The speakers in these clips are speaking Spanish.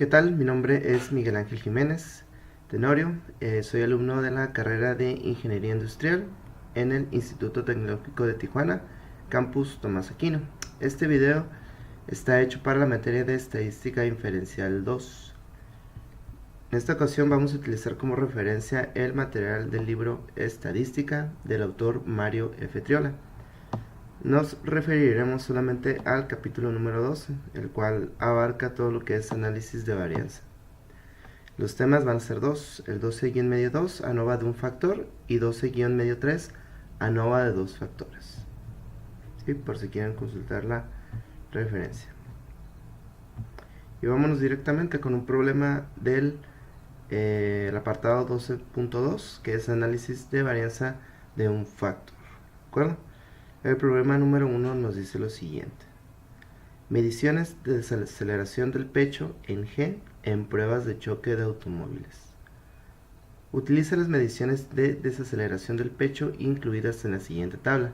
¿Qué tal? Mi nombre es Miguel Ángel Jiménez Tenorio, soy alumno de la carrera de Ingeniería Industrial en el Instituto Tecnológico de Tijuana, Campus Tomás Aquino. Este video está hecho para la materia de Estadística Inferencial 2. En esta ocasión vamos a utilizar como referencia el material del libro Estadística del autor Mario F. Triola. Nos referiremos solamente al capítulo número 12, el cual abarca todo lo que es análisis de varianza. Los temas van a ser dos, el 12-2, ANOVA de un factor, y 12-3, ANOVA de dos factores. ¿Sí? Por si quieren consultar la referencia. Y vámonos directamente con un problema del el apartado 12.2, que es análisis de varianza de un factor. ¿De acuerdo? El problema número 1 nos dice lo siguiente: mediciones de desaceleración del pecho en G en pruebas de choque de automóviles. Utiliza las mediciones de desaceleración del pecho incluidas en la siguiente tabla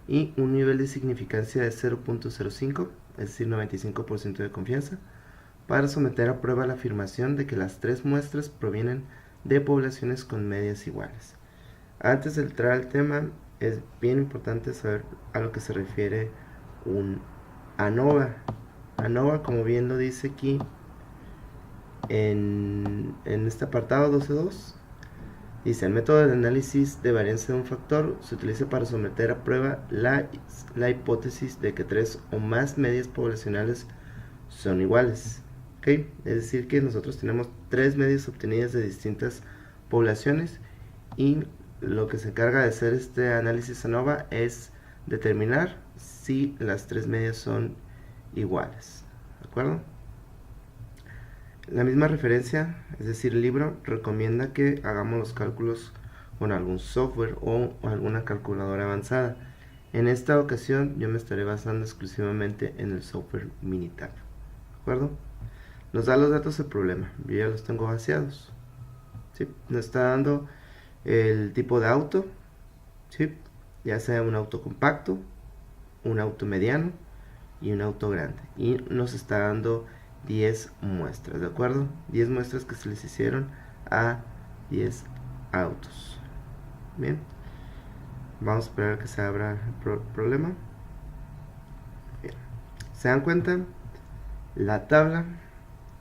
y un nivel de significancia de 0.05, es decir, 95% de confianza, para someter a prueba la afirmación de que las tres muestras provienen de poblaciones con medias iguales. Antes de entrar al tema, es bien importante saber a lo que se refiere un ANOVA. ANOVA, como bien lo dice aquí en este apartado 12.2, dice: el método de análisis de varianza de un factor se utiliza para someter a prueba la hipótesis de que tres o más medias poblacionales son iguales. ¿Okay? Es decir, que nosotros tenemos tres medias obtenidas de distintas poblaciones, y lo que se encarga de hacer este análisis ANOVA es determinar si las tres medias son iguales. ¿De acuerdo? La misma referencia, es decir, el libro, recomienda que hagamos los cálculos con algún software o alguna calculadora avanzada. En esta ocasión yo me estaré basando exclusivamente en el software Minitab. ¿De acuerdo? Nos da los datos del problema, yo ya los tengo vaciados. ¿Sí? Nos está dando el tipo de auto, ¿sí? Ya sea un auto compacto, un auto mediano y un auto grande, y nos está dando 10 muestras, ¿de acuerdo? 10 muestras que se les hicieron a 10 autos. Bien, vamos a esperar que se abra el problema. Bien. ¿Se dan cuenta? La tabla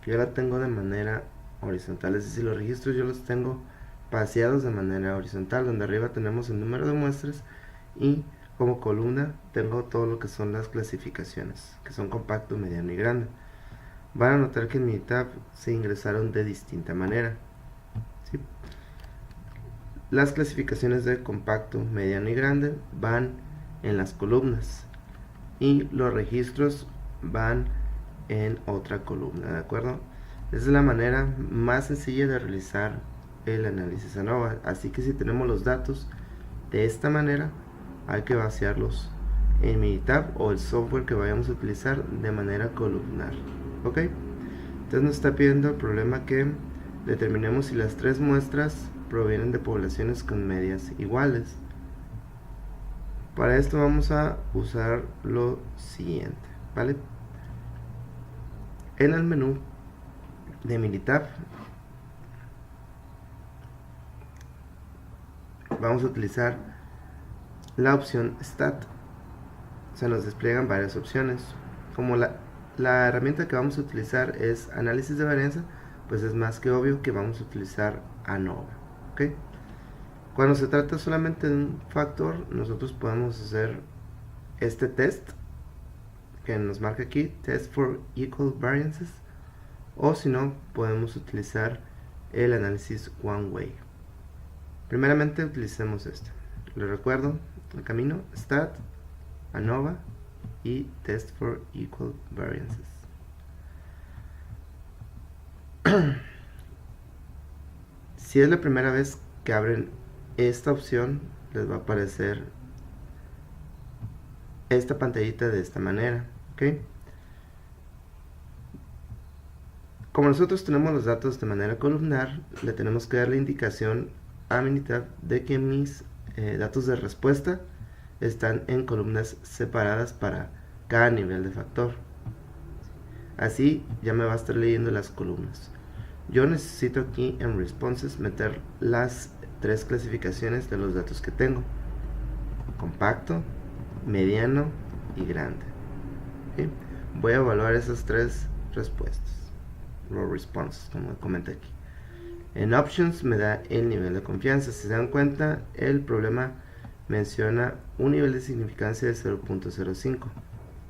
yo la tengo de manera horizontal, es decir, los registros yo los tengo vaciados de manera horizontal, donde arriba tenemos el número de muestras y como columna tengo todo lo que son las clasificaciones, que son compacto, mediano y grande. Van a notar que en Minitab se ingresaron de distinta manera. ¿Sí? Las clasificaciones de compacto, mediano y grande van en las columnas y los registros van en otra columna, ¿de acuerdo? Esa es la manera más sencilla de realizar el análisis ANOVA. Así que si tenemos los datos de esta manera, hay que vaciarlos en Minitab o el software que vayamos a utilizar de manera columnar. ¿Ok? Entonces nos está pidiendo el problema que determinemos si las tres muestras provienen de poblaciones con medias iguales. Para esto vamos a usar lo siguiente, ¿vale? En el menú de Minitab vamos a utilizar la opción Stat. Se nos despliegan varias opciones. Como la herramienta que vamos a utilizar es análisis de varianza, pues es más que obvio que vamos a utilizar ANOVA. ¿Okay? Cuando se trata solamente de un factor, nosotros podemos hacer este test que nos marca aquí, Test for Equal Variances, o si no, podemos utilizar el análisis One Way. Primeramente utilicemos este. Les recuerdo el camino: Stat, ANOVA y Test for Equal Variances. Si es la primera vez que abren esta opción, les va a aparecer esta pantallita de esta manera. ¿Okay? Como nosotros tenemos los datos de manera columnar, le tenemos que dar la indicación a Minitab de que mis datos de respuesta están en columnas separadas para cada nivel de factor. Así ya me va a estar leyendo las columnas. Yo necesito aquí en responses meter las 3 clasificaciones de los datos que tengo: compacto, mediano y grande. ¿Sí? Voy a evaluar esas 3 respuestas, los responses, como comenté aquí. En options me da el nivel de confianza. Si se dan cuenta, el problema menciona un nivel de significancia de 0.05.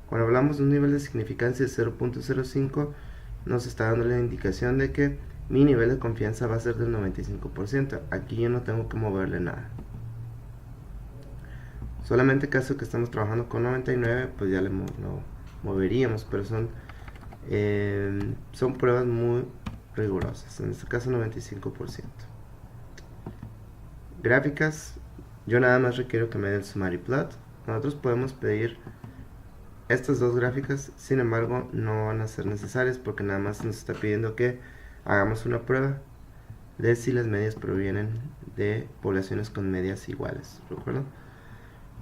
Cuando hablamos de un nivel de significancia de 0.05, nos está dando la indicación de que mi nivel de confianza va a ser del 95%. Aquí yo no tengo que moverle nada. Solamente caso que estamos trabajando con 99, pues ya lo moveríamos, pero son pruebas muy rigurosas. En este caso 95%. Gráficas, yo nada más requiero que me dé el summary plot. Nosotros podemos pedir estas 2 gráficas, sin embargo no van a ser necesarias porque nada más nos está pidiendo que hagamos una prueba de si las medias provienen de poblaciones con medias iguales. ¿Recuerdan?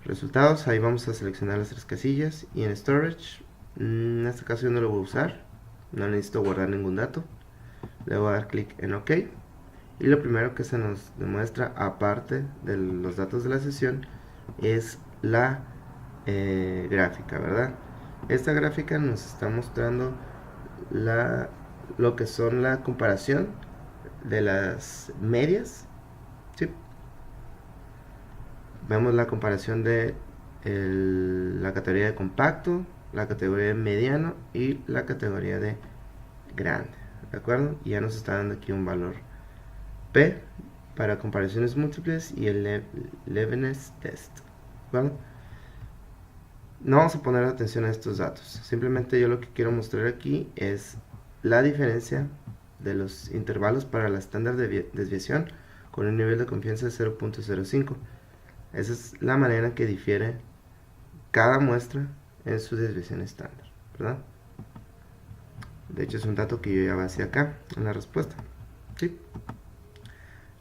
Resultados, ahí vamos a seleccionar las 3 casillas, y en storage, en este caso yo no lo voy a usar, no necesito guardar ningún dato. Le voy a dar clic en OK, y lo primero que se nos demuestra, aparte de los datos de la sesión, es la gráfica, ¿verdad? Esta gráfica nos está mostrando lo que son la comparación de las medias, ¿sí? Vemos la comparación de la categoría de compacto, la categoría de mediano y la categoría de grande, ¿de acuerdo? Y ya nos está dando aquí un valor P para comparaciones múltiples y el Levenes test, ¿vale? No vamos a poner atención a estos datos, simplemente yo lo que quiero mostrar aquí es la diferencia de los intervalos para la estándar de desviación con un nivel de confianza de 0.05. Esa es la manera en que difiere cada muestra en su desviación estándar, ¿verdad? De hecho es un dato que yo ya vacié acá en la respuesta, ¿sí?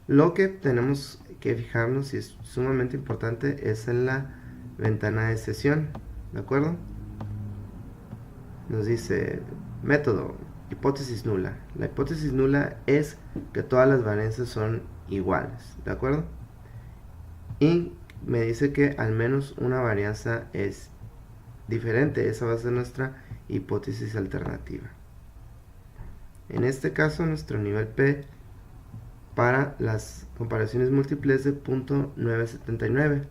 Lo que tenemos que fijarnos, y es sumamente importante, es en la ventana de sesión, ¿de acuerdo? Nos dice método, hipótesis nula. La hipótesis nula es que todas las varianzas son iguales, ¿de acuerdo? Y me dice que al menos una varianza es diferente. Esa va a ser nuestra hipótesis alternativa. En este caso, nuestro nivel P para las comparaciones múltiples de 0.979.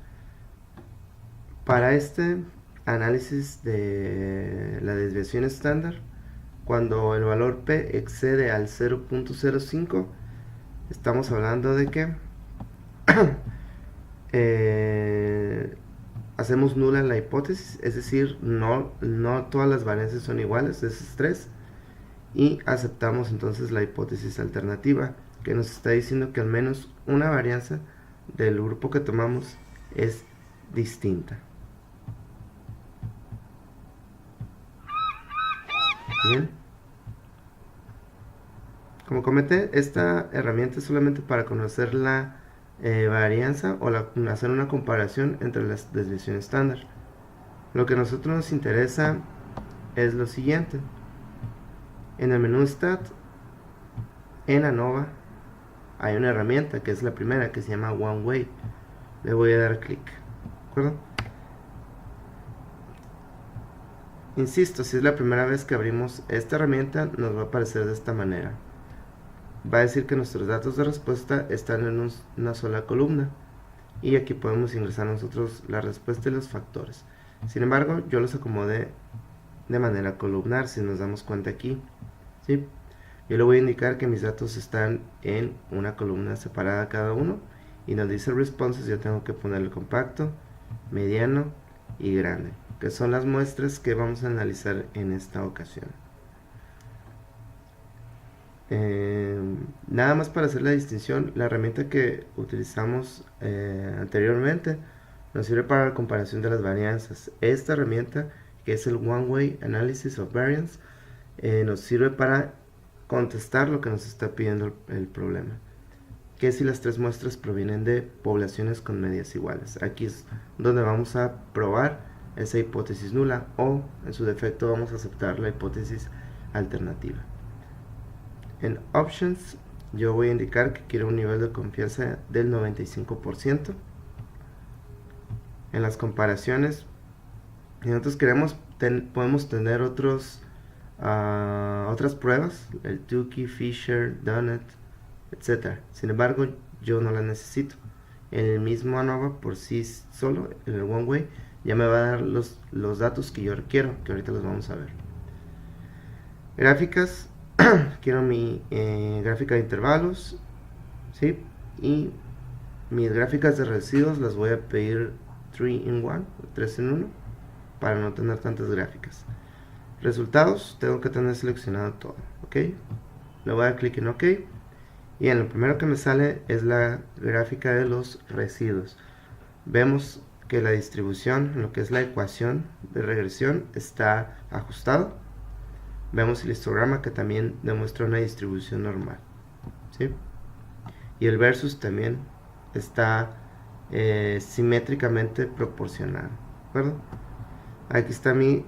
Para este análisis de la desviación estándar, cuando el valor P excede al 0.05, estamos hablando de que hacemos nula la hipótesis, es decir, no todas las varianzas son iguales, esas 3, y aceptamos entonces la hipótesis alternativa, que nos está diciendo que al menos una varianza del grupo que tomamos es distinta. Bien. Como comenté, esta herramienta es solamente para conocer la varianza o hacer una comparación entre las desviaciones estándar. Lo que a nosotros nos interesa es lo siguiente. En el menú Stat, en ANOVA, hay una herramienta que es la primera, que se llama One Way. Le voy a dar clic, ¿de acuerdo? Insisto, si es la primera vez que abrimos esta herramienta, nos va a aparecer de esta manera. Va a decir que nuestros datos de respuesta están en una sola columna, y aquí podemos ingresar nosotros la respuesta y los factores. Sin embargo, yo los acomodé de manera columnar, si nos damos cuenta aquí, ¿sí? Yo le voy a indicar que mis datos están en una columna separada cada uno, y nos dice responses. Yo tengo que ponerle compacto, mediano y grande, que son las muestras que vamos a analizar en esta ocasión. Nada más para hacer la distinción, la herramienta que utilizamos anteriormente nos sirve para la comparación de las varianzas. Esta herramienta, que es el One Way Analysis of Variance, nos sirve para contestar lo que nos está pidiendo el problema, que si las 3 muestras provienen de poblaciones con medias iguales. Aquí es donde vamos a probar esa hipótesis nula, o en su defecto vamos a aceptar la hipótesis alternativa. En Options yo voy a indicar que quiero un nivel de confianza del 95%. En las comparaciones, si nosotros queremos, podemos tener otras pruebas, el Tukey, Fisher, Dunnett, etc. Sin embargo, yo no la necesito. El mismo ANOVA por sí solo, en el One Way, ya me va a dar los datos que yo requiero, que ahorita los vamos a ver. Gráficas, quiero mi gráfica de intervalos, ¿sí? Y mis gráficas de residuos las voy a pedir 3-in-1, 3 en 1, para no tener tantas gráficas. Resultados, tengo que tener seleccionado todo, ¿ok? Le voy a dar clic en OK. Y en lo primero que me sale es la gráfica de los residuos. Vemos que la distribución, lo que es la ecuación de regresión, está ajustado. Vemos el histograma que también demuestra una distribución normal, ¿sí? Y el versus también está simétricamente proporcional, ¿de acuerdo? Aquí está mi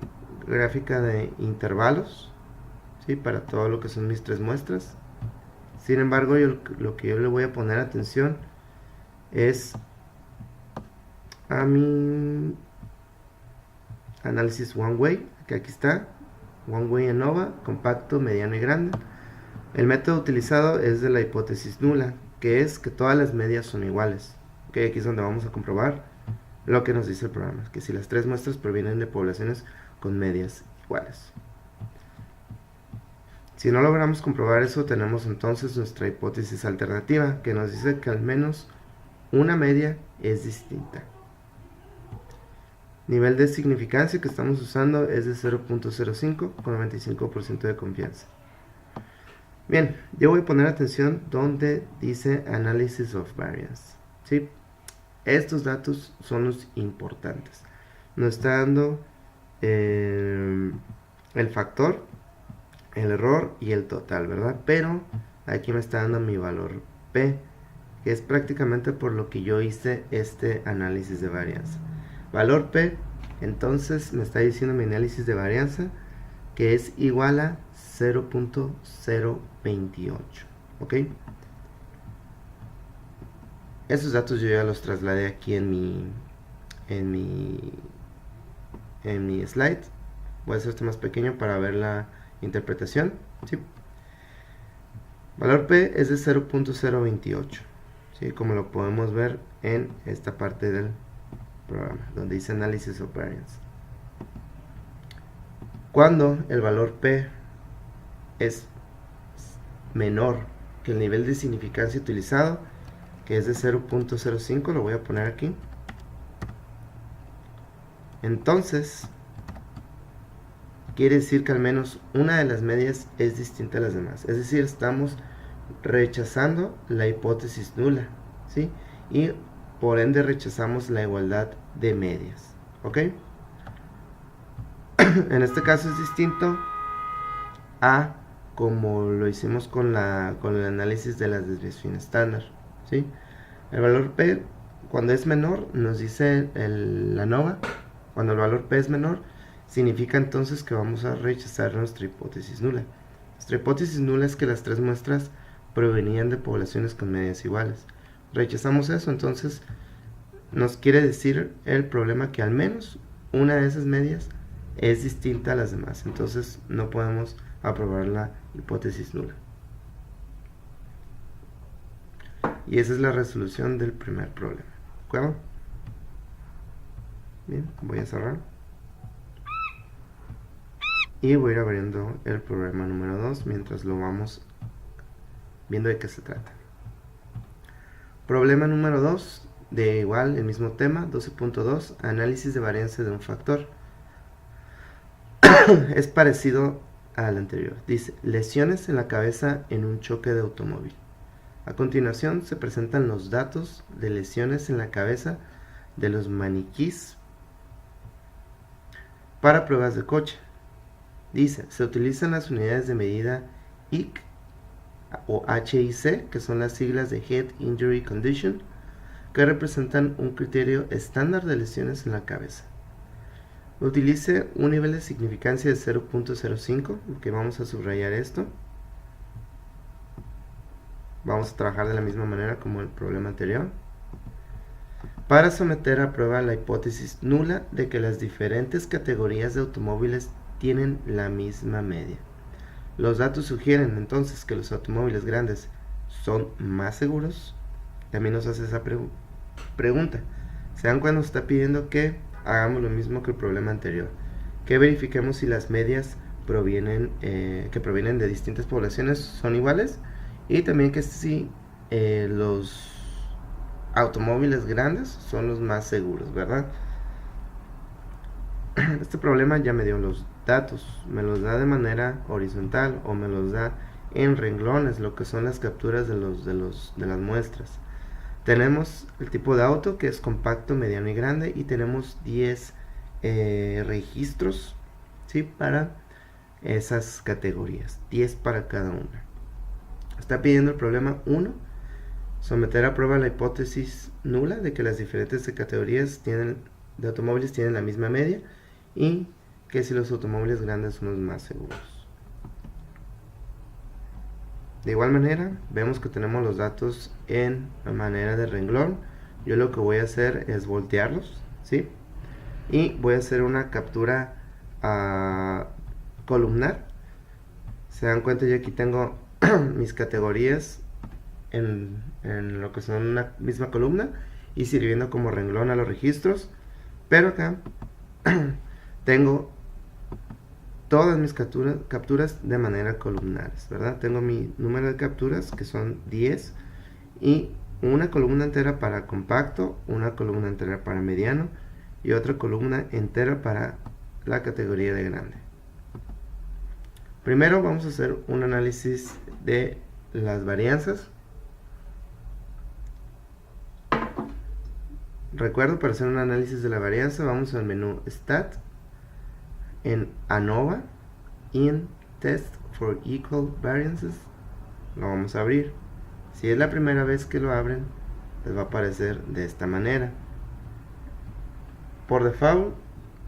gráfica de intervalos, ¿sí? Para todo lo que son mis 3 muestras. Sin embargo, lo que yo le voy a poner atención es a mi análisis One Way, que aquí está, One Way ANOVA, compacto, mediano y grande. El método utilizado es de la hipótesis nula, que es que todas las medias son iguales. Okay, aquí es donde vamos a comprobar lo que nos dice el programa, que si las 3 muestras provienen de poblaciones con medias iguales. Si no logramos comprobar eso, tenemos entonces nuestra hipótesis alternativa, que nos dice que al menos una media es distinta. Nivel de significancia que estamos usando es de 0.05 con 95% de confianza. Bien, yo voy a poner atención donde dice Analysis of Variance, ¿sí? Estos datos son los importantes. Nos está dando el factor, el error y el total, ¿verdad? Pero aquí me está dando mi valor P, que es prácticamente por lo que yo hice este análisis de varianza. Valor P, entonces me está diciendo mi análisis de varianza que es igual a 0.028, ¿ok? Esos datos yo ya los trasladé aquí en mi slide. Voy a hacer esto más pequeño para ver la interpretación, ¿sí? Valor P es de 0.028, ¿sí? Como lo podemos ver en esta parte del programa, donde dice Analysis of Variance. Cuando el valor P es menor que el nivel de significancia utilizado, que es de 0.05, lo voy a poner aquí, entonces quiere decir que al menos una de las medias es distinta a las demás. Es decir, estamos rechazando la hipótesis nula, ¿sí? Y por ende rechazamos la igualdad de medias, ¿ok? En este caso es distinto a como lo hicimos con el análisis de las desviaciones estándar, ¿sí? El valor P, cuando es menor, nos dice la ANOVA, cuando el valor P es menor, significa entonces que vamos a rechazar nuestra hipótesis nula. Nuestra hipótesis nula es que las 3 muestras provenían de poblaciones con medias iguales. Rechazamos eso, entonces nos quiere decir el problema que al menos una de esas medias es distinta a las demás. Entonces no podemos aprobar la hipótesis nula. Y esa es la resolución del primer problema. ¿De acuerdo? Bien, voy a cerrar. Y voy a ir abriendo el problema número 2 mientras lo vamos viendo de qué se trata. Problema número 2, de igual, el mismo tema, 12.2, análisis de varianza de un factor. Es parecido al anterior. Dice, lesiones en la cabeza en un choque de automóvil. A continuación se presentan los datos de lesiones en la cabeza de los maniquís para pruebas de coche. Dice, se utilizan las unidades de medida HIC o HIC, que son las siglas de Head Injury Condition, que representan un criterio estándar de lesiones en la cabeza. Utilice un nivel de significancia de 0.05, que vamos a subrayar esto. Vamos a trabajar de la misma manera como el problema anterior. Para someter a prueba la hipótesis nula de que las diferentes categorías de automóviles tienen la misma media. Los datos sugieren entonces que los automóviles grandes son más seguros. También nos hace esa pregunta. ¿Se dan cuenta? Nos está pidiendo que hagamos lo mismo que el problema anterior, que verifiquemos si las medias que provienen de distintas poblaciones son iguales, y también que si los automóviles grandes son los más seguros, ¿verdad? Este problema ya me dio los datos, me los da de manera horizontal o me los da en renglones, lo que son las capturas de las muestras. Tenemos el tipo de auto, que es compacto, mediano y grande, y tenemos 10 registros, ¿sí?, para esas categorías, 10 para cada una. Está pidiendo el problema 1, someter a prueba la hipótesis nula de que las diferentes categorías de automóviles tienen la misma media, y que si los automóviles grandes son los más seguros. De igual manera, vemos que tenemos los datos en manera de renglón. Yo lo que voy a hacer es voltearlos, ¿sí?, y voy a hacer una captura columnar. Se dan cuenta, yo aquí tengo mis categorías en lo que son una misma columna y sirviendo como renglón a los registros, pero acá tengo todas mis capturas de manera columnares, ¿verdad? Tengo mi número de capturas, que son 10, y una columna entera para compacto, una columna entera para mediano y otra columna entera para la categoría de grande. Primero vamos a hacer un análisis de las varianzas. Recuerdo, para hacer un análisis de la varianza vamos al menú Stat, en ANOVA, in Test for Equal Variances, lo vamos a abrir. Si es la primera vez que lo abren, les va a aparecer de esta manera. Por default,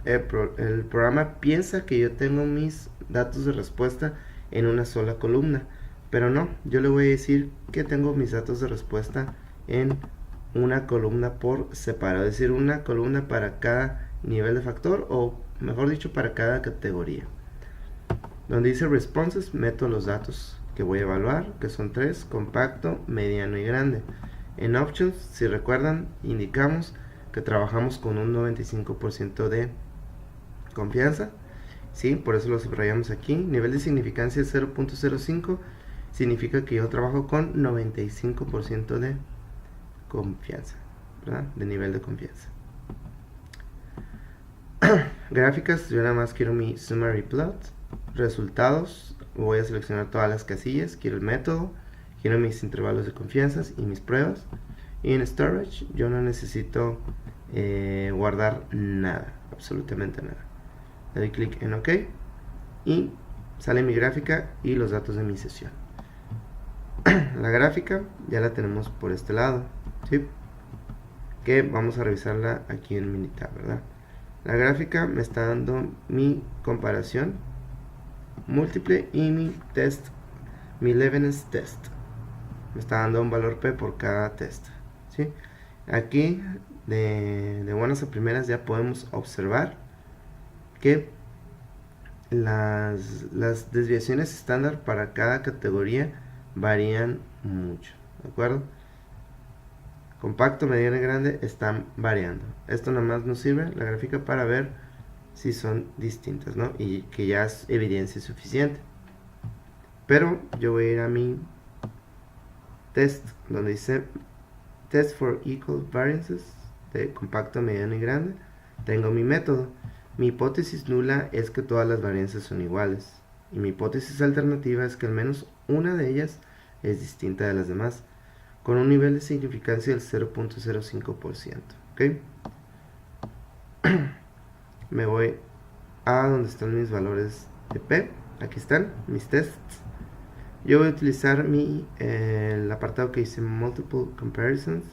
el programa piensa que yo tengo mis datos de respuesta en una sola columna, pero no, yo le voy a decir que tengo mis datos de respuesta en una columna por separado, es decir, una columna para cada nivel de factor, o mejor dicho, para cada categoría. Donde dice responses, meto los datos que voy a evaluar, que son 3, compacto, mediano y grande. En options, si recuerdan, indicamos que trabajamos con un 95% de confianza, ¿sí? Por eso lo subrayamos aquí. Nivel de significancia 0.05 significa que yo trabajo con 95% de confianza, ¿verdad?, de nivel de confianza. Gráficas, yo nada más quiero mi summary plot. Resultados, voy a seleccionar todas las casillas, quiero el método, quiero mis intervalos de confianza y mis pruebas. Y en storage yo no necesito guardar nada, absolutamente nada. Le doy clic en OK y sale mi gráfica y los datos de mi sesión. La gráfica ya la tenemos por este lado, ¿sí?, que vamos a revisarla aquí en Minitab, ¿verdad? La gráfica me está dando mi comparación múltiple y mi test, mi Leibniz test. Me está dando un valor P por cada test, ¿sí? Aquí de buenas a primeras ya podemos observar que las desviaciones estándar para cada categoría varían mucho, ¿de acuerdo? Compacto, mediano y grande están variando. Esto nada más nos sirve, la gráfica, para ver si son distintas, ¿no?, y que ya es evidencia suficiente. Pero yo voy a ir a mi test, donde dice Test for Equal Variances, de compacto, mediano y grande. Tengo mi método. Mi hipótesis nula es que todas las varianzas son iguales, y mi hipótesis alternativa es que al menos una de ellas es distinta de las demás, con un nivel de significancia del 0.05%, ¿ok? Me voy a donde están mis valores de P. Aquí están mis tests. Yo voy a utilizar el apartado que dice Multiple Comparisons.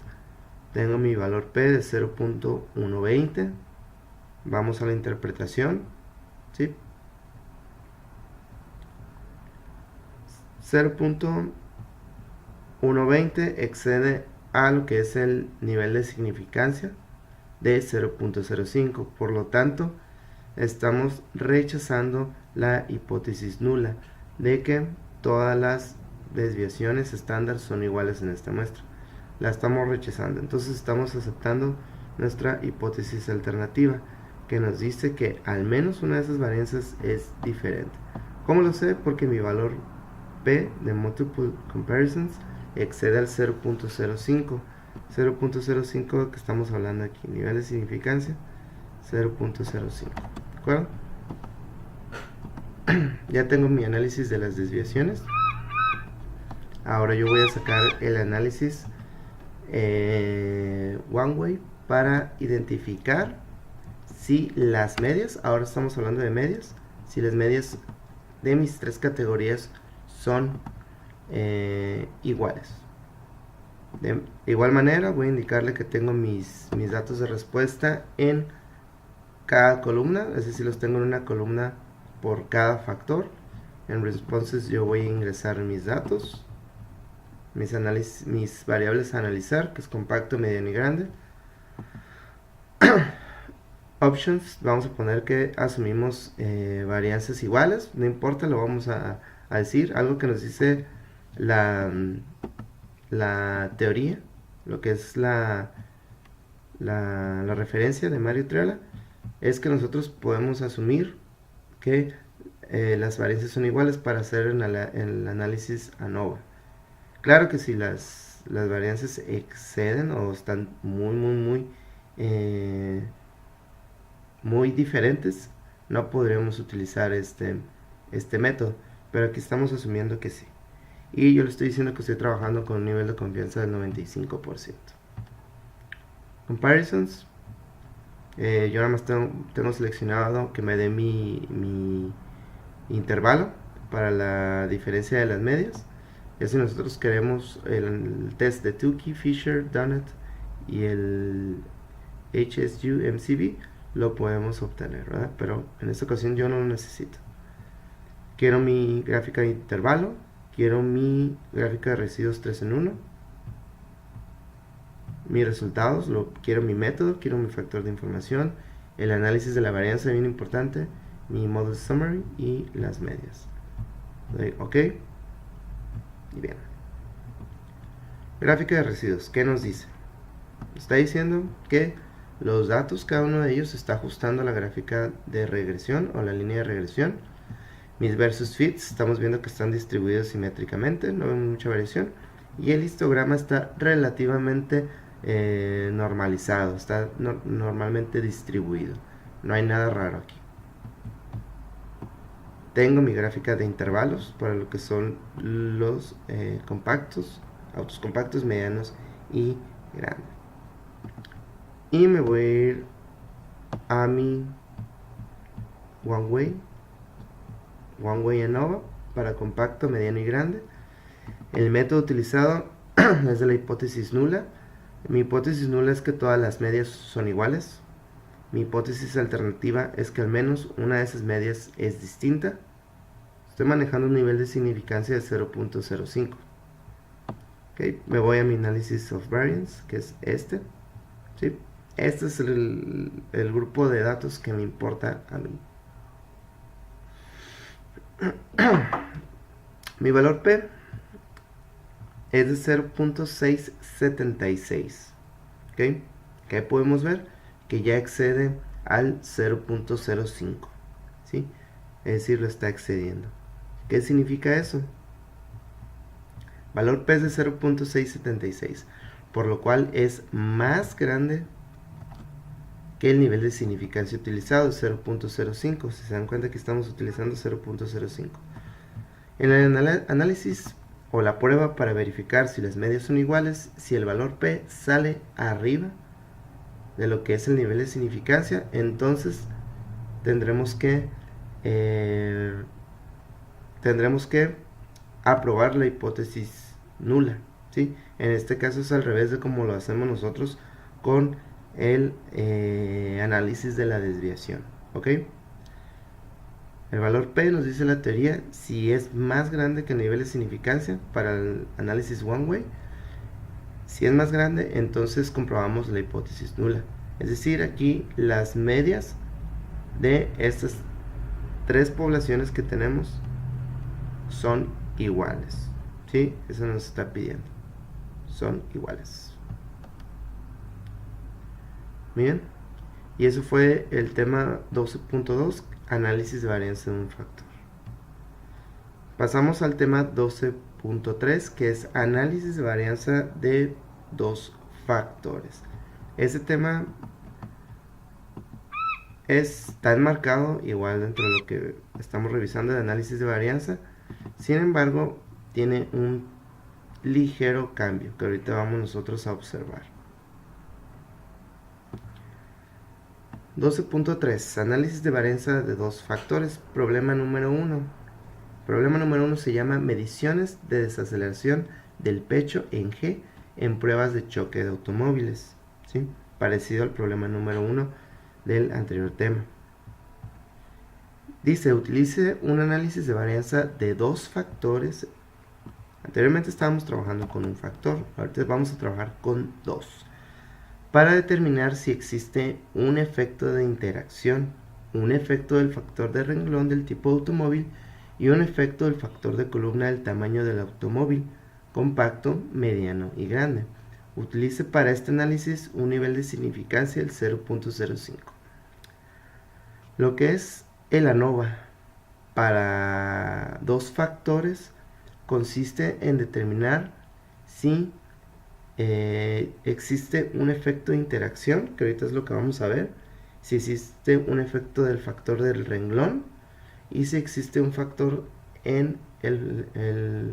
Tengo mi valor P de 0.120. Vamos a la interpretación, ¿sí? 0.120 excede a lo que es el nivel de significancia de 0.05. Por lo tanto, estamos rechazando la hipótesis nula de que todas las desviaciones estándar son iguales en esta muestra. La estamos rechazando. Entonces estamos aceptando nuestra hipótesis alternativa, que nos dice que al menos una de esas varianzas es diferente. ¿Cómo lo sé? Porque mi valor P de Multiple Comparisons excede al 0.05. 0.05 que estamos hablando aquí, nivel de significancia 0.05. ¿De acuerdo? Ya tengo mi análisis de las desviaciones. Ahora yo voy a sacar el análisis one way para identificar si las medias, ahora estamos hablando de medias, si las medias de mis tres categorías son iguales. De igual manera voy a indicarle que tengo mis datos de respuesta en cada columna, es decir, los tengo en una columna por cada factor. En responses yo voy a ingresar mis datos, mis variables a analizar, que es compacto, mediano y grande. Options, vamos a poner que asumimos varianzas iguales, no importa, lo vamos a decir. Algo que nos dice la teoría, lo que es la referencia de Mario Trela, es que nosotros podemos asumir que las varianzas son iguales para hacer el análisis ANOVA. Claro que si las varianzas exceden o están muy diferentes, no podríamos utilizar este método, pero aquí estamos asumiendo que sí. Y yo le estoy diciendo que estoy trabajando con un nivel de confianza del 95%. Comparisons, yo nada más tengo seleccionado que me dé mi intervalo para la diferencia de las medias. Y si nosotros queremos el test de Tukey, Fisher, Dunnett y el HSU MCV, lo podemos obtener, ¿verdad? Pero en esta ocasión yo no lo necesito. Quiero mi gráfica de intervalo, quiero mi gráfica de residuos 3 en 1, mis resultados, quiero mi método, quiero mi factor de información, el análisis de la varianza, bien importante, mi model summary y las medias. Doy OK y bien. Gráfica de residuos, ¿qué nos dice? Está diciendo que los datos, cada uno de ellos está ajustando a la gráfica de regresión o la línea de regresión. Mis versus fits, estamos viendo que están distribuidos simétricamente, no vemos mucha variación. Y el histograma está relativamente normalizado, está normalmente distribuido. No hay nada raro aquí. Tengo mi gráfica de intervalos para lo que son los compactos, autos compactos, medianos y grandes. Y me voy a ir a mi one way ANOVA para compacto, mediano y grande. El método utilizado es de la hipótesis nula. Mi hipótesis nula es que todas las medias son iguales. Mi hipótesis alternativa es que al menos una de esas medias es distinta. Estoy manejando un nivel de significancia de 0.05. Okay, me voy a mi análisis of variance, que es este. ¿Sí? Este es el grupo de datos que me importa a mí. Mi valor P es de 0.676. ¿Okay? Que podemos ver que ya excede al 0.05. ¿Sí? Es decir, lo está excediendo. ¿Qué significa eso? Valor P es de 0.676, por lo cual es más grande que el nivel de significancia utilizado, 0.05. Si se dan cuenta que estamos utilizando 0.05. En el análisis o la prueba para verificar si las medias son iguales, si el valor P sale arriba de lo que es el nivel de significancia, entonces tendremos que aprobar la hipótesis nula, ¿sí? En este caso es al revés de como lo hacemos nosotros con el análisis de la desviación, ¿ok? El valor P nos dice la teoría si es más grande que el nivel de significancia para el análisis one way. Si es más grande, entonces comprobamos la hipótesis nula. Es decir, aquí las medias de estas tres poblaciones que tenemos son iguales, ¿sí? Eso nos está pidiendo. Son iguales. Bien. Y eso fue el tema 12.2, análisis de varianza de un factor. Pasamos al tema 12.3, que es análisis de varianza de dos factores. Ese tema está enmarcado igual dentro de lo que estamos revisando de análisis de varianza. Sin embargo, tiene un ligero cambio que ahorita vamos nosotros a observar. 12.3, análisis de varianza de dos factores. Problema número 1. Problema número 1 se llama mediciones de desaceleración del pecho en G en pruebas de choque de automóviles, ¿sí? Parecido al problema número 1 del anterior tema. Dice, utilice un análisis de varianza de dos factores. Anteriormente estábamos trabajando con un factor, ahorita vamos a trabajar con dos, para determinar si existe un efecto de interacción, un efecto del factor de renglón del tipo automóvil y un efecto del factor de columna del tamaño del automóvil, compacto, mediano y grande. Utilice para este análisis un nivel de significancia del 0.05. Lo que es el ANOVA para dos factores consiste en determinar si existe un efecto de interacción, que ahorita es lo que vamos a ver, si existe un efecto del factor del renglón y si existe un factor en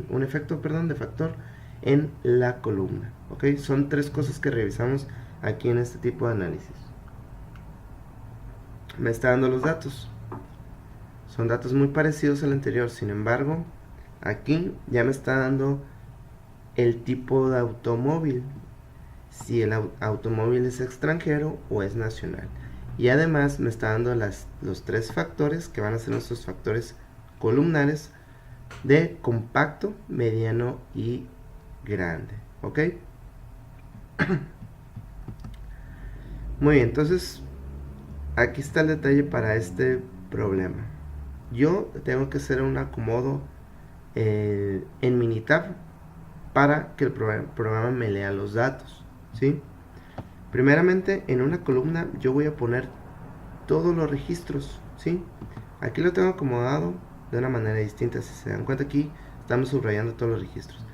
un efecto, perdón, de factor en la columna, ¿ok? Son tres cosas que revisamos aquí en este tipo de análisis. Me está dando los datos. Son datos muy parecidos al anterior, sin embargo, aquí ya me está dando el tipo de automóvil, si el automóvil es extranjero o es nacional. Y además me está dando los tres factores que van a ser nuestros factores columnares de compacto, mediano y grande, ¿ok? Muy bien, entonces aquí está el detalle para este problema. Yo tengo que hacer un acomodo en Minitab para que el programa me lea los datos, ¿sí? Primeramente, en una columna yo voy a poner todos los registros, ¿sí? Aquí lo tengo acomodado de una manera distinta. Si se dan cuenta, aquí estamos subrayando todos los registros.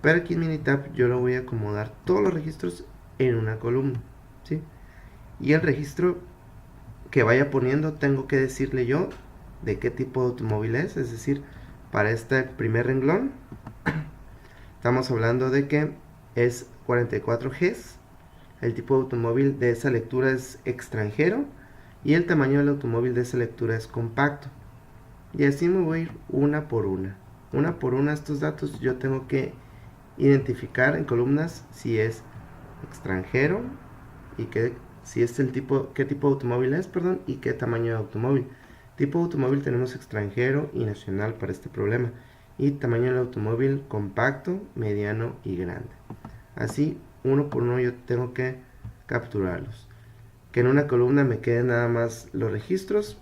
Pero aquí en Minitab yo lo voy a acomodar todos los registros en una columna, ¿sí? Y el registro que vaya poniendo tengo que decirle yo de qué tipo de automóvil es decir, para este primer renglón estamos hablando de que es 44Gs, el tipo de automóvil de esa lectura es extranjero y el tamaño del automóvil de esa lectura es compacto. Y así me voy a ir una por una. Una por una estos datos yo tengo que identificar en columnas si es extranjero y si es qué tipo de automóvil es, perdón, y qué tamaño de automóvil. Tipo de automóvil tenemos extranjero y nacional para este problema. Y tamaño del automóvil compacto, mediano y grande. Así, uno por uno yo tengo que capturarlos. Que en una columna me queden nada más los registros.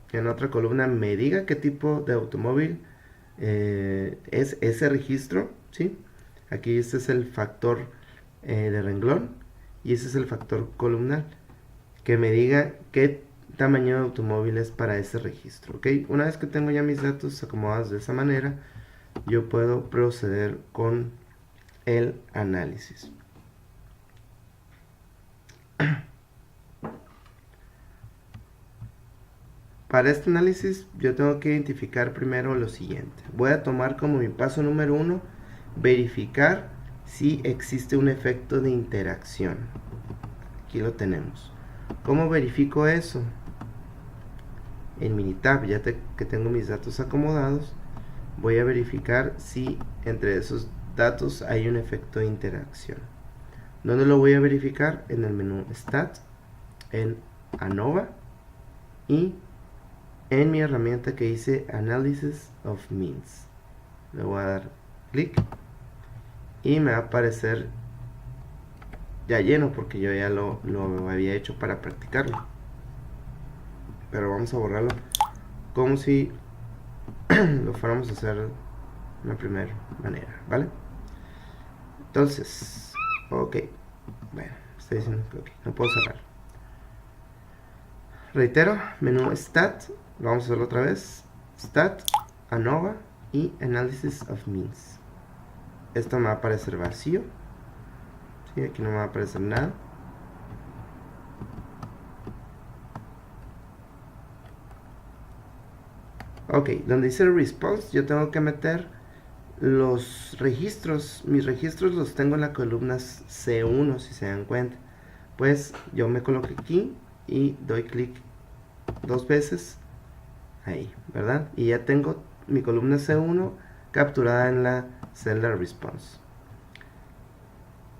Que en otra columna me diga qué tipo de automóvil es ese registro, ¿sí? Aquí este es el factor de renglón y ese es el factor columnar. Que me diga qué tamaño de automóvil es para ese registro, ¿ok? Una vez que tengo ya mis datos acomodados de esa manera, yo puedo proceder con el análisis. Para este análisis yo tengo que identificar primero lo siguiente. Voy a tomar como mi paso número 1 verificar si existe un efecto de interacción. Aquí lo tenemos. ¿Cómo verifico eso? En Minitab, ya que tengo mis datos acomodados, voy a verificar si entre esos datos hay un efecto de interacción. ¿Dónde lo voy a verificar? En el menú Stat, en ANOVA y en mi herramienta que dice Analysis of Means. Le voy a dar clic y me va a aparecer ya lleno porque yo ya lo había hecho para practicarlo. Pero vamos a borrarlo como si lo fuéramos a hacer de la primera manera, ¿vale? Entonces, ok, bueno, estoy diciendo que ok, no puedo cerrar. Reitero, menú Stat, vamos a hacerlo otra vez, Stat, ANOVA y Analysis of Means. Esto me va a aparecer vacío, ¿sí? Aquí no me va a aparecer nada. Ok, donde dice Response, yo tengo que meter los registros. Mis registros los tengo en la columna C1, si se dan cuenta. Pues yo me coloco aquí y doy clic 2 veces ahí, ¿verdad? Y ya tengo mi columna C1 capturada en la celda Response.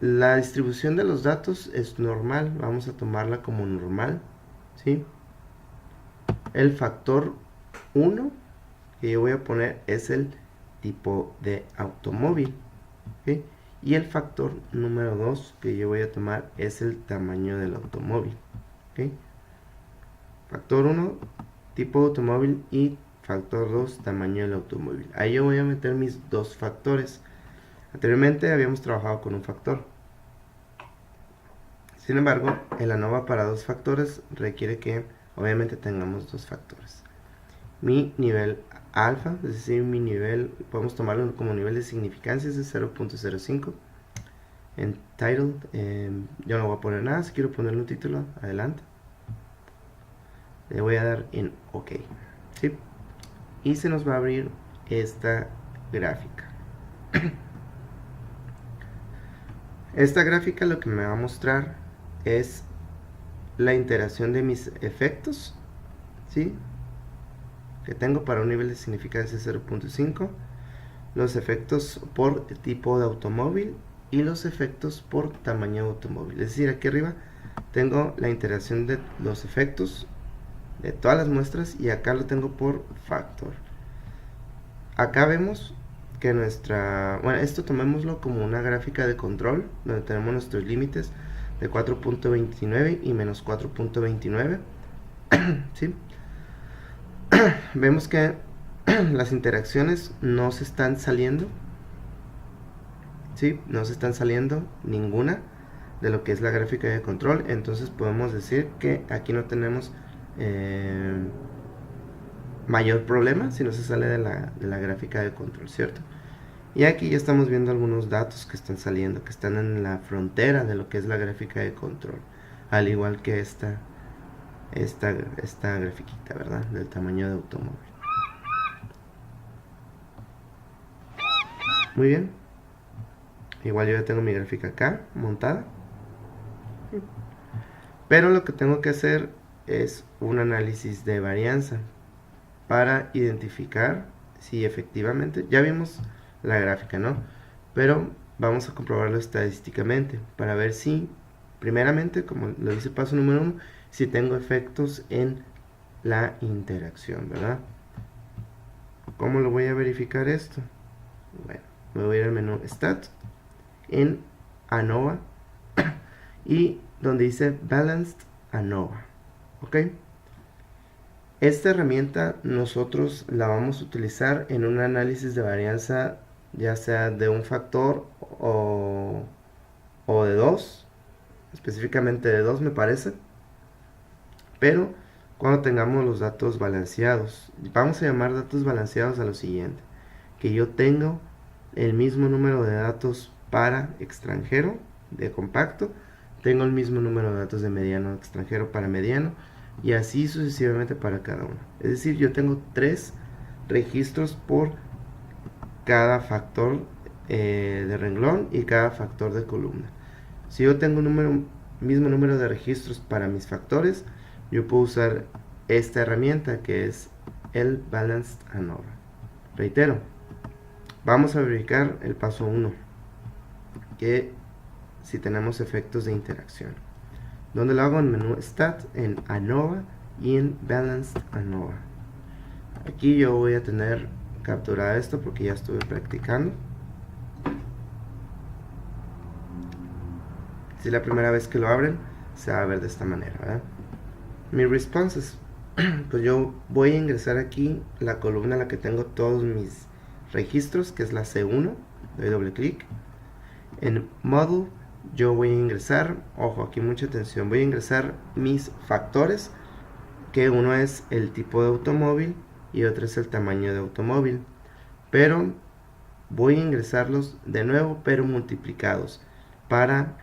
La distribución de los datos es normal, vamos a tomarla como normal, ¿sí? El factor 1 que yo voy a poner es el tipo de automóvil, ¿sí? Y el factor número 2 que yo voy a tomar es el tamaño del automóvil, ¿sí? Factor 1, tipo de automóvil, y factor 2, tamaño del automóvil. Ahí yo voy a meter mis dos factores. Anteriormente habíamos trabajado con un factor. Sin embargo, el ANOVA para dos factores requiere que obviamente tengamos dos factores. Mi nivel alfa, es decir, mi nivel, podemos tomarlo como nivel de significancia, es de 0.05. En title, yo no voy a poner nada, si quiero ponerle un título, adelante. Le voy a dar en OK, ¿sí? Y se nos va a abrir esta gráfica. Esta gráfica lo que me va a mostrar es la interacción de mis efectos, ¿sí? Que tengo para un nivel de significancia 0.5, los efectos por tipo de automóvil y los efectos por tamaño de automóvil. Es decir, aquí arriba tengo la interacción de los efectos de todas las muestras y acá lo tengo por factor. Acá vemos que bueno, esto tomémoslo como una gráfica de control donde tenemos nuestros límites de 4.29 y menos 4.29. ¿Sí? Vemos que las interacciones no se están saliendo, ¿sí? No se están saliendo ninguna de lo que es la gráfica de control. Entonces podemos decir que aquí no tenemos mayor problema si no se sale de la gráfica de control, ¿cierto? Y aquí ya estamos viendo algunos datos que están saliendo, que están en la frontera de lo que es la gráfica de control, al igual que esta grafiquita, ¿verdad? Del tamaño de automóvil. Muy bien. Igual yo ya tengo mi gráfica acá montada. Pero lo que tengo que hacer es un análisis de varianza para identificar si efectivamente, ya vimos la gráfica, ¿no? Pero vamos a comprobarlo estadísticamente para ver si, primeramente, como lo dice paso número 1, si tengo efectos en la interacción, ¿verdad? ¿Cómo lo voy a verificar esto? Bueno, me voy a ir al menú Stat, en ANOVA, y donde dice Balanced ANOVA, ¿ok? Esta herramienta nosotros la vamos a utilizar en un análisis de varianza, ya sea de un factor o de dos, específicamente de dos me parece, pero cuando tengamos los datos balanceados. Vamos a llamar datos balanceados a lo siguiente: que yo tengo el mismo número de datos para extranjero de compacto, tengo el mismo número de datos de mediano extranjero para mediano, y así sucesivamente para cada uno. Es decir, yo tengo 3 registros por cada factor de renglón y cada factor de columna. Si yo tengo un mismo número de registros para mis factores, yo puedo usar esta herramienta que es el Balanced ANOVA. Reitero, vamos a verificar el paso 1, que si tenemos efectos de interacción. ¿Dónde lo hago? En menú Stat, en ANOVA y en Balanced ANOVA. Aquí yo voy a tener capturado esto porque ya estuve practicando. Si es la primera vez que lo abren, se va a ver de esta manera, ¿verdad? Mis responses, pues yo voy a ingresar aquí la columna en la que tengo todos mis registros, que es la C1, doy doble clic. En Model yo voy a ingresar, ojo, aquí mucha atención, voy a ingresar mis factores, que uno es el tipo de automóvil y otro es el tamaño de automóvil, pero voy a ingresarlos de nuevo, pero multiplicados, para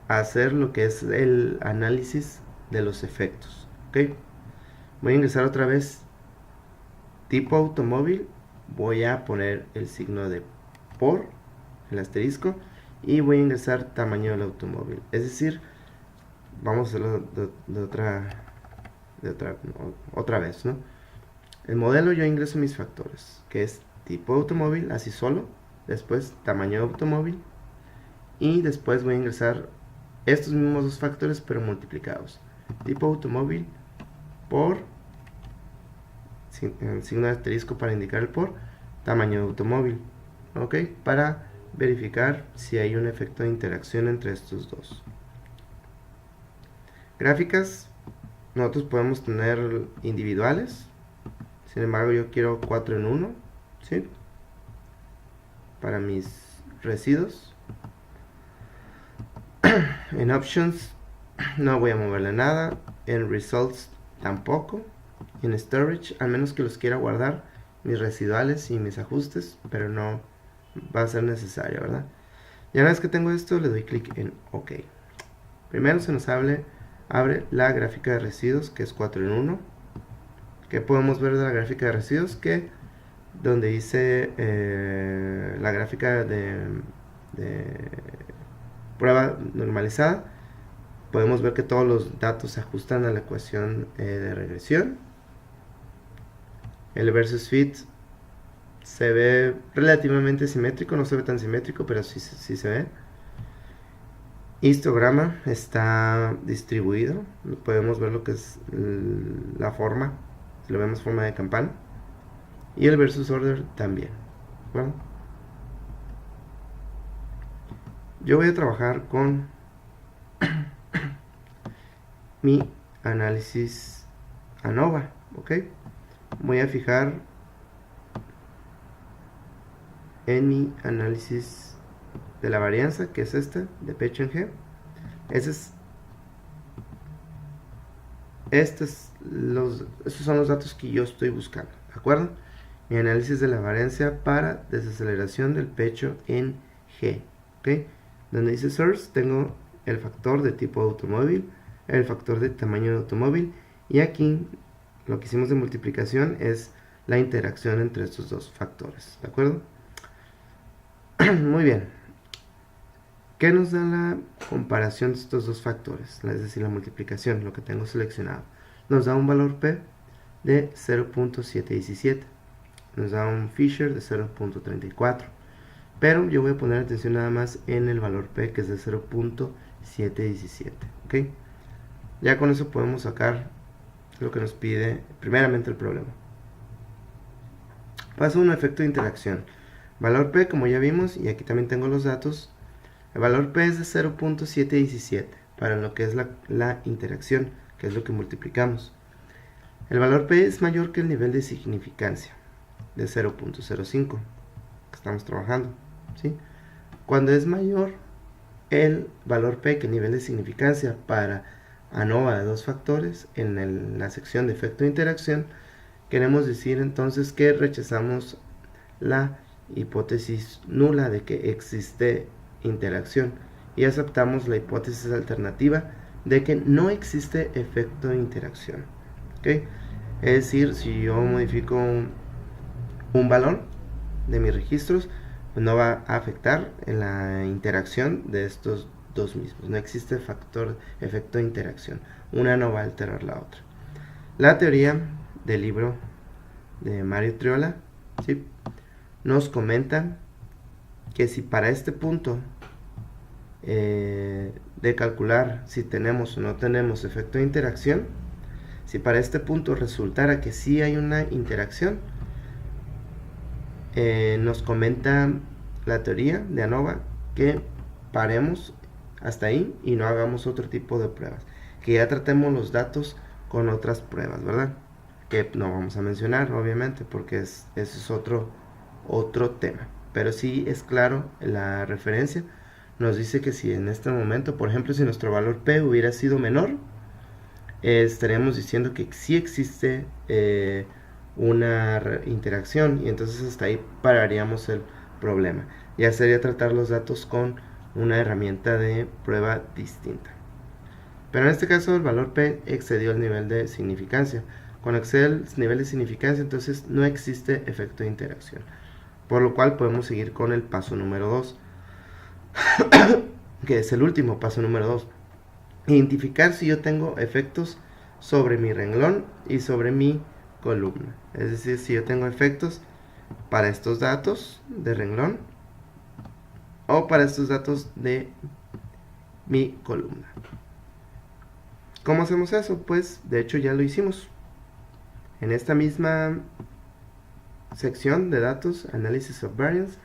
hacer lo que es el análisis de los efectos. ¿Ok? Voy a ingresar otra vez tipo automóvil, voy a poner el signo de por, el asterisco, y voy a ingresar tamaño del automóvil. Es decir, vamos a hacerlo otra vez, ¿no? El modelo yo ingreso mis factores, que es tipo automóvil, así solo, después tamaño de automóvil, y después voy a ingresar estos mismos dos factores pero multiplicados. Tipo automóvil por, signo de asterisco para indicar el por, tamaño de automóvil, ¿ok? Para verificar si hay un efecto de interacción entre estos dos. Gráficas, nosotros podemos tener individuales, sin embargo yo quiero 4 en 1, ¿sí? Para mis residuos. En Options no voy a moverle nada, en Results tampoco, en Storage, al menos que los quiera guardar, mis residuales y mis ajustes, pero no va a ser necesario, ¿verdad? Y una vez que tengo esto, le doy clic en OK. Primero se nos abre la gráfica de residuos, que es 4 en 1. ¿Qué podemos ver de la gráfica de residuos? Que donde dice la gráfica de prueba normalizada, podemos ver que todos los datos se ajustan a la ecuación de regresión. El versus fit se ve relativamente simétrico, no se ve tan simétrico, pero sí se ve. Histograma está distribuido, podemos ver lo que es la forma, si lo vemos forma de campana, y el versus order también. Bueno, yo voy a trabajar con mi análisis ANOVA, ¿ok? Voy a fijar en mi análisis de la varianza, que es este, de pecho en G. Esos son los datos que yo estoy buscando, ¿de acuerdo? Mi análisis de la varianza para desaceleración del pecho en G, ¿ok? Donde dice source, tengo el factor de tipo automóvil, el factor de tamaño de automóvil, y aquí lo que hicimos de multiplicación es la interacción entre estos dos factores, ¿de acuerdo? Muy bien. ¿Qué nos da la comparación de estos dos factores? Es decir, la multiplicación, lo que tengo seleccionado. Nos da un valor P de 0.717. Nos da un Fisher de 0.34. Pero yo voy a poner atención nada más en el valor P, que es de 0.717. ¿Ok? Ya con eso podemos sacar lo que nos pide primeramente el problema. Pasa un efecto de interacción. Valor P, como ya vimos, y aquí también tengo los datos, el valor P es de 0.717 para lo que es la interacción, que es lo que multiplicamos. El valor P es mayor que el nivel de significancia, de 0.05, que estamos trabajando, ¿sí? Cuando es mayor el valor P que el nivel de significancia para ANOVA de dos factores, en la sección de efecto de interacción, queremos decir entonces que rechazamos la hipótesis nula de que existe interacción y aceptamos la hipótesis alternativa de que no existe efecto de interacción. ¿Okay? Es decir, si yo modifico un valor de mis registros, pues no va a afectar en la interacción de estos dos mismos. No existe efecto de interacción. Una no va a alterar la otra. La teoría del libro de Mario Triola, ¿sí?, nos comenta que si para este punto de calcular si tenemos o no tenemos efecto de interacción, si para este punto resultara que sí hay una interacción, nos comenta la teoría de ANOVA que paremos hasta ahí y no hagamos otro tipo de pruebas, que ya tratemos los datos con otras pruebas, ¿verdad? Que no vamos a mencionar, obviamente, porque eso es otro tema. Pero sí es claro, la referencia nos dice que si en este momento, por ejemplo, si nuestro valor P hubiera sido menor, estaríamos diciendo que sí existe una interacción, y entonces hasta ahí pararíamos el problema. Ya sería tratar los datos con una herramienta de prueba distinta. Pero en este caso el valor P excedió el nivel de significancia. Cuando excede el nivel de significancia, entonces no existe efecto de interacción. Por lo cual podemos seguir con el paso número 2, que es el último paso número 2. Identificar si yo tengo efectos sobre mi renglón y sobre mi columna. Es decir, si yo tengo efectos para estos datos de renglón o para estos datos de mi columna. ¿Cómo hacemos eso? Pues de hecho ya lo hicimos. En esta misma sección de datos, Analysis of Variance,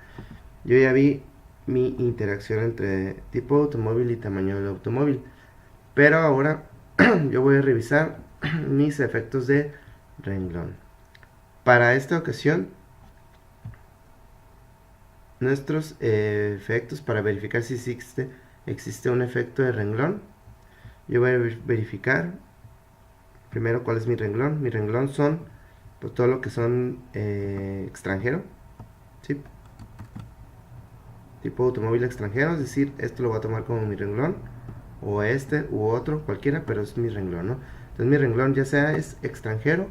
yo ya vi mi interacción entre tipo de automóvil y tamaño del automóvil. Pero ahora yo voy a revisar mis efectos de renglón. Para esta ocasión, nuestros efectos, para verificar si existe un efecto de renglón, yo voy a verificar primero cuál es mi renglón. Mi renglón son pues, todo lo que son extranjero, ¿sí? Tipo automóvil extranjero, es decir, esto lo voy a tomar como mi renglón, o este u otro, cualquiera, pero es mi renglón, ¿no? Entonces mi renglón ya sea es extranjero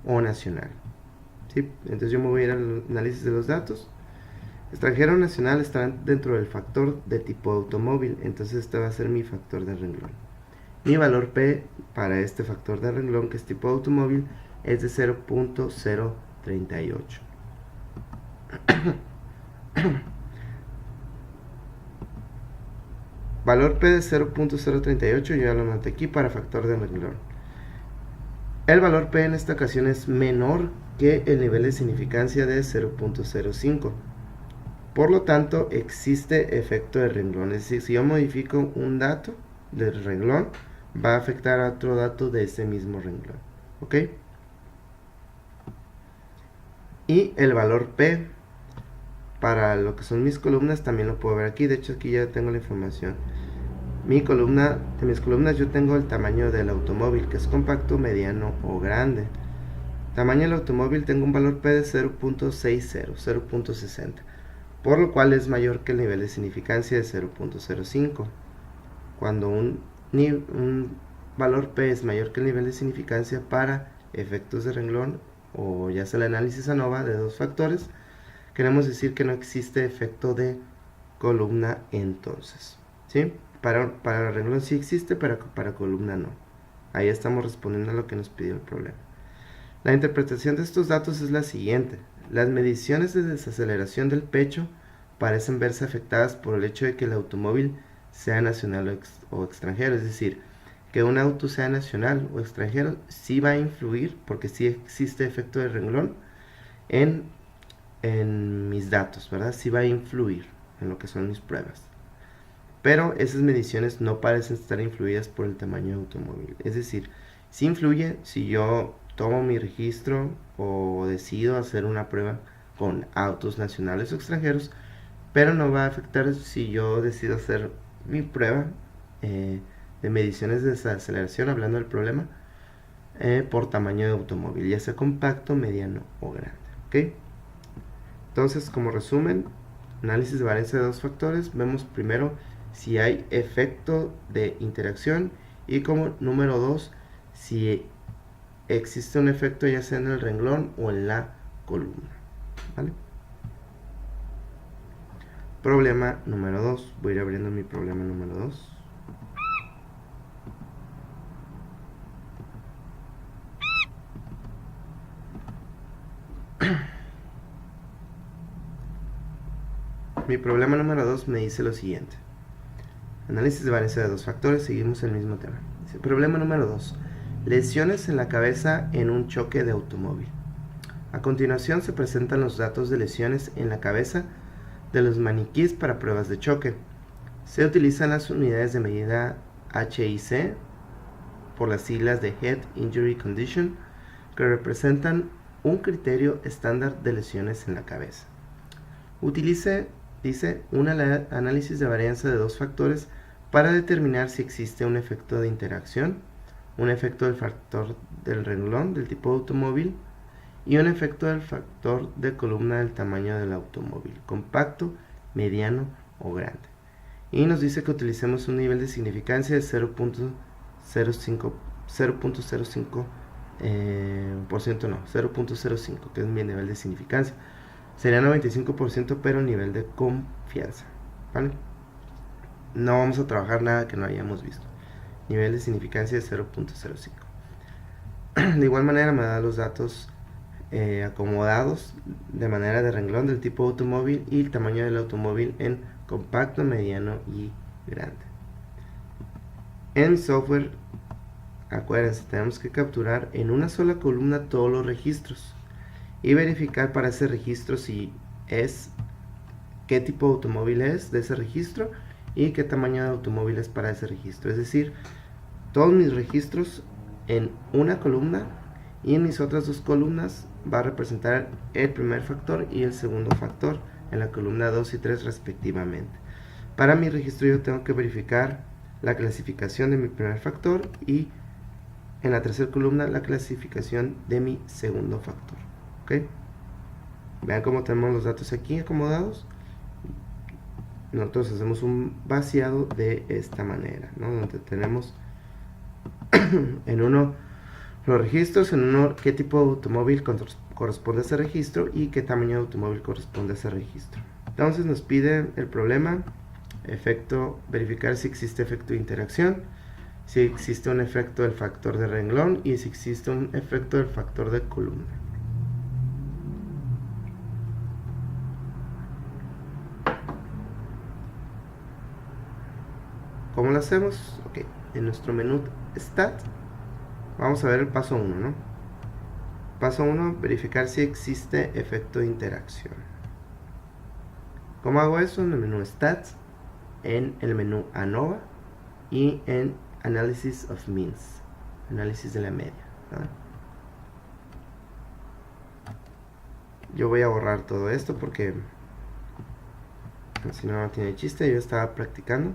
o nacional, ¿sí? Entonces yo me voy a ir al análisis de los datos. Extranjero o nacional estarán dentro del factor de tipo automóvil, entonces este va a ser mi factor de renglón. Mi valor P para este factor de renglón, que es tipo automóvil, es de 0.038. Valor P de 0.038, yo ya lo anoté aquí para factor de renglón. El valor P en esta ocasión es menor que el nivel de significancia de 0.05. Por lo tanto, existe efecto de renglón. Es decir, si yo modifico un dato del renglón, va a afectar a otro dato de ese mismo renglón. ¿Ok? Y el valor P para lo que son mis columnas también lo puedo ver aquí. De hecho, aquí ya tengo la información. De mis columnas yo tengo el tamaño del automóvil, que es compacto, mediano o grande. Tamaño del automóvil tengo un valor P de 0.60, 0.60, por lo cual es mayor que el nivel de significancia de 0.05. Cuando un valor P es mayor que el nivel de significancia para efectos de renglón, o ya sea el análisis ANOVA de dos factores, queremos decir que no existe efecto de columna entonces, ¿sí? Para renglón sí existe, pero para columna no. Ahí estamos respondiendo a lo que nos pidió el problema. La interpretación de estos datos es la siguiente. Las mediciones de desaceleración del pecho parecen verse afectadas por el hecho de que el automóvil sea nacional o extranjero. Es decir, que un auto sea nacional o extranjero sí va a influir, porque sí existe efecto de renglón en mis datos, ¿verdad? Sí va a influir en lo que son mis pruebas. Pero esas mediciones no parecen estar influidas por el tamaño del automóvil. Es decir, sí influye si yo tomo mi registro o decido hacer una prueba con autos nacionales o extranjeros, pero no va a afectar si yo decido hacer mi prueba de mediciones de desaceleración, hablando del problema, por tamaño de automóvil, ya sea compacto, mediano o grande. ¿Ok? Entonces, como resumen, análisis de varianza de dos factores, vemos primero si hay efecto de interacción, y como número 2, si existe un efecto ya sea en el renglón o en la columna. ¿Vale? Problema número 2. Voy a ir abriendo mi problema número 2. Mi problema número 2 me dice lo siguiente. Análisis de varianza de dos factores, seguimos el mismo tema. Dice, problema número 2. Lesiones en la cabeza en un choque de automóvil. A continuación se presentan los datos de lesiones en la cabeza de los maniquíes para pruebas de choque. Se utilizan las unidades de medida HIC, por las siglas de Head Injury Condition, que representan un criterio estándar de lesiones en la cabeza. Utilice, dice, un análisis de varianza de dos factores para determinar si existe un efecto de interacción, un efecto del factor del renglón del tipo de automóvil y un efecto del factor de columna del tamaño del automóvil, compacto, mediano o grande. Y nos dice que utilicemos un nivel de significancia de 0.05%, no, 0.05, que es mi nivel de significancia. Sería 95%, pero nivel de confianza, ¿vale? No vamos a trabajar nada que no hayamos visto. Nivel de significancia de 0.05. De igual manera me da los datos acomodados de manera de renglón del tipo automóvil y el tamaño del automóvil en compacto, mediano y grande. En mi software, acuérdense, tenemos que capturar en una sola columna todos los registros y verificar para ese registro si es, qué tipo de automóvil es de ese registro y qué tamaño de automóvil es para ese registro. Es decir, todos mis registros en una columna y en mis otras dos columnas va a representar el primer factor y el segundo factor en la columna 2 y 3 respectivamente. Para mi registro yo tengo que verificar la clasificación de mi primer factor y en la tercera columna la clasificación de mi segundo factor. ¿Okay? Vean cómo tenemos los datos aquí acomodados. Nosotros hacemos un vaciado de esta manera, ¿no? Donde tenemos en uno los registros, en uno qué tipo de automóvil corresponde a ese registro y qué tamaño de automóvil corresponde a ese registro. Entonces nos pide el problema, verificar si existe efecto de interacción, si existe un efecto del factor de renglón y si existe un efecto del factor de columna. ¿Cómo lo hacemos? Ok, en nuestro menú Stat vamos a ver el paso 1, ¿no? Paso 1, verificar si existe efecto de interacción. ¿Cómo hago eso? En el menú Stats, en el menú ANOVA y en Analysis of Means, análisis de la media, ¿verdad? Yo voy a borrar todo esto porque si no tiene chiste. Yo estaba practicando.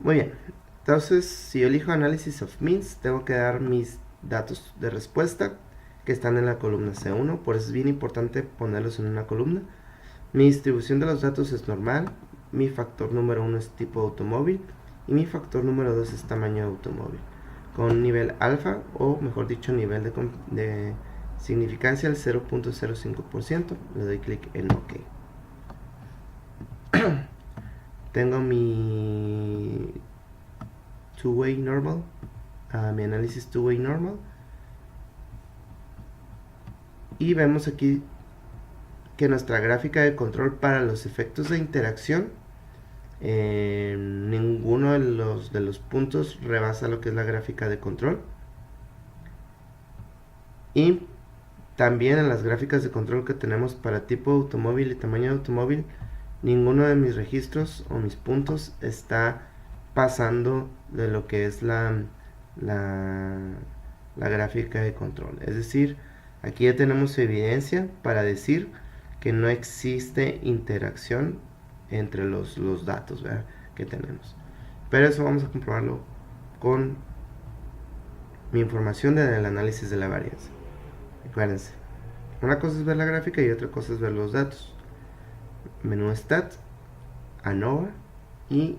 Muy bien, entonces si yo elijo Analysis of Means, tengo que dar mis datos de respuesta que están en la columna C1, por eso es bien importante ponerlos en una columna. Mi distribución de los datos es normal, mi factor número 1 es tipo de automóvil y mi factor número 2 es tamaño de automóvil, con nivel alfa, o mejor dicho, nivel de significancia al 0.05%. Le doy clic en OK. Tengo mi two-way normal, mi análisis two-way normal, y vemos aquí que nuestra gráfica de control para los efectos de interacción, ninguno de los puntos rebasa lo que es la gráfica de control, y también en las gráficas de control que tenemos para tipo de automóvil y tamaño de automóvil, ninguno de mis registros o mis puntos está pasando de lo que es la gráfica de control. Es decir, aquí ya tenemos evidencia para decir que no existe interacción entre los datos, ¿verdad?, que tenemos. Pero eso vamos a comprobarlo con mi información del análisis de la varianza. Acuérdense, una cosa es ver la gráfica y otra cosa es ver los datos. Menú Stat, ANOVA y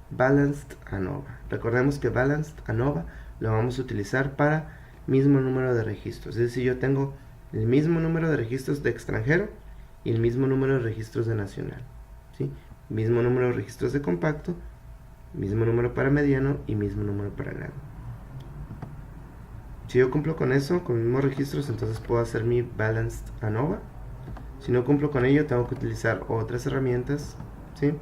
Balanced ANOVA. Recordemos que Balanced ANOVA lo vamos a utilizar para mismo número de registros. Es decir, yo tengo el mismo número de registros de extranjero y el mismo número de registros de nacional, ¿sí? Mismo número de registros de compacto, mismo número para mediano y mismo número para grande. Si yo cumplo con eso, con los mismos registros, entonces puedo hacer mi Balanced ANOVA. Si no cumplo con ello, tengo que utilizar otras herramientas, ¿sí?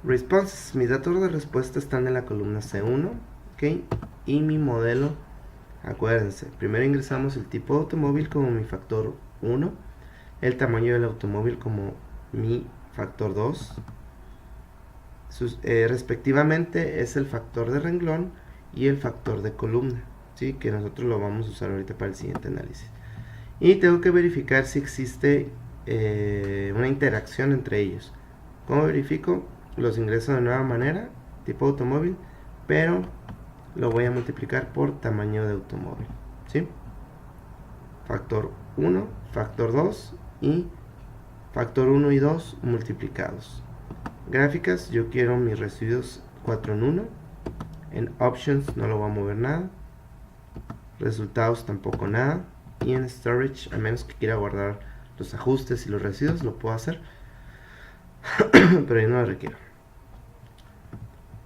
Responses, mis datos de respuesta están en la columna C1, ¿ok? Y mi modelo, acuérdense, primero ingresamos el tipo de automóvil como mi factor 1, el tamaño del automóvil como mi factor 2, respectivamente es el factor de renglón y el factor de columna, ¿sí? Que nosotros lo vamos a usar ahorita para el siguiente análisis. Y tengo que verificar si existe una interacción entre ellos. ¿Cómo verifico? Los ingreso de nueva manera, tipo automóvil, pero lo voy a multiplicar por tamaño de automóvil, ¿sí? Factor 1, factor 2 y factor 1 y 2 multiplicados. Gráficas, yo quiero mis residuos 4 en 1. En options no lo voy a mover nada. Resultados tampoco nada. Y en storage, a menos que quiera guardar los ajustes y los residuos, lo puedo hacer. Pero yo no lo requiero.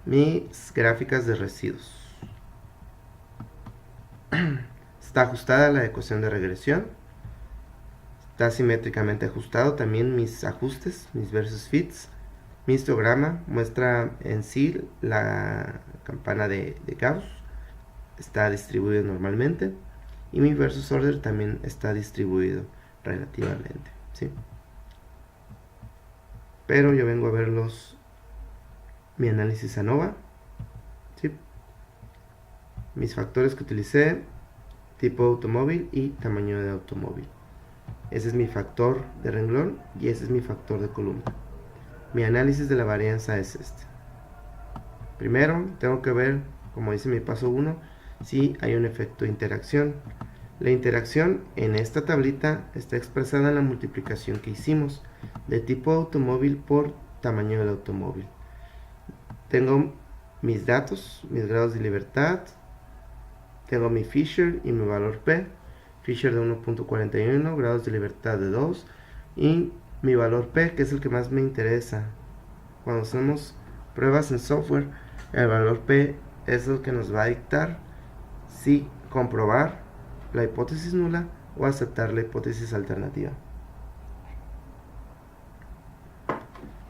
Mis gráficas de residuos. Está ajustada la ecuación de regresión. Está simétricamente ajustado también mis ajustes, mis versus fits. Mi histograma muestra en sí la campana de Gauss. Está distribuido normalmente. Y mi versus order también está distribuido relativamente, ¿sí? Pero yo vengo a ver mi análisis ANOVA, ¿sí? Mis factores que utilicé, tipo automóvil y tamaño de automóvil. Ese es mi factor de renglón y ese es mi factor de columna. Mi análisis de la varianza es este. Primero tengo que ver, como dice mi paso 1, si hay un efecto de interacción. La interacción en esta tablita está expresada en la multiplicación que hicimos de tipo automóvil por tamaño del automóvil. Tengo mis datos, mis grados de libertad, tengo mi Fisher y mi valor P, Fisher de 1.41, grados de libertad de 2 y mi valor P, que es el que más me interesa. Cuando hacemos pruebas en software, el valor P es el que nos va a dictar si comprobar la hipótesis nula o aceptar la hipótesis alternativa.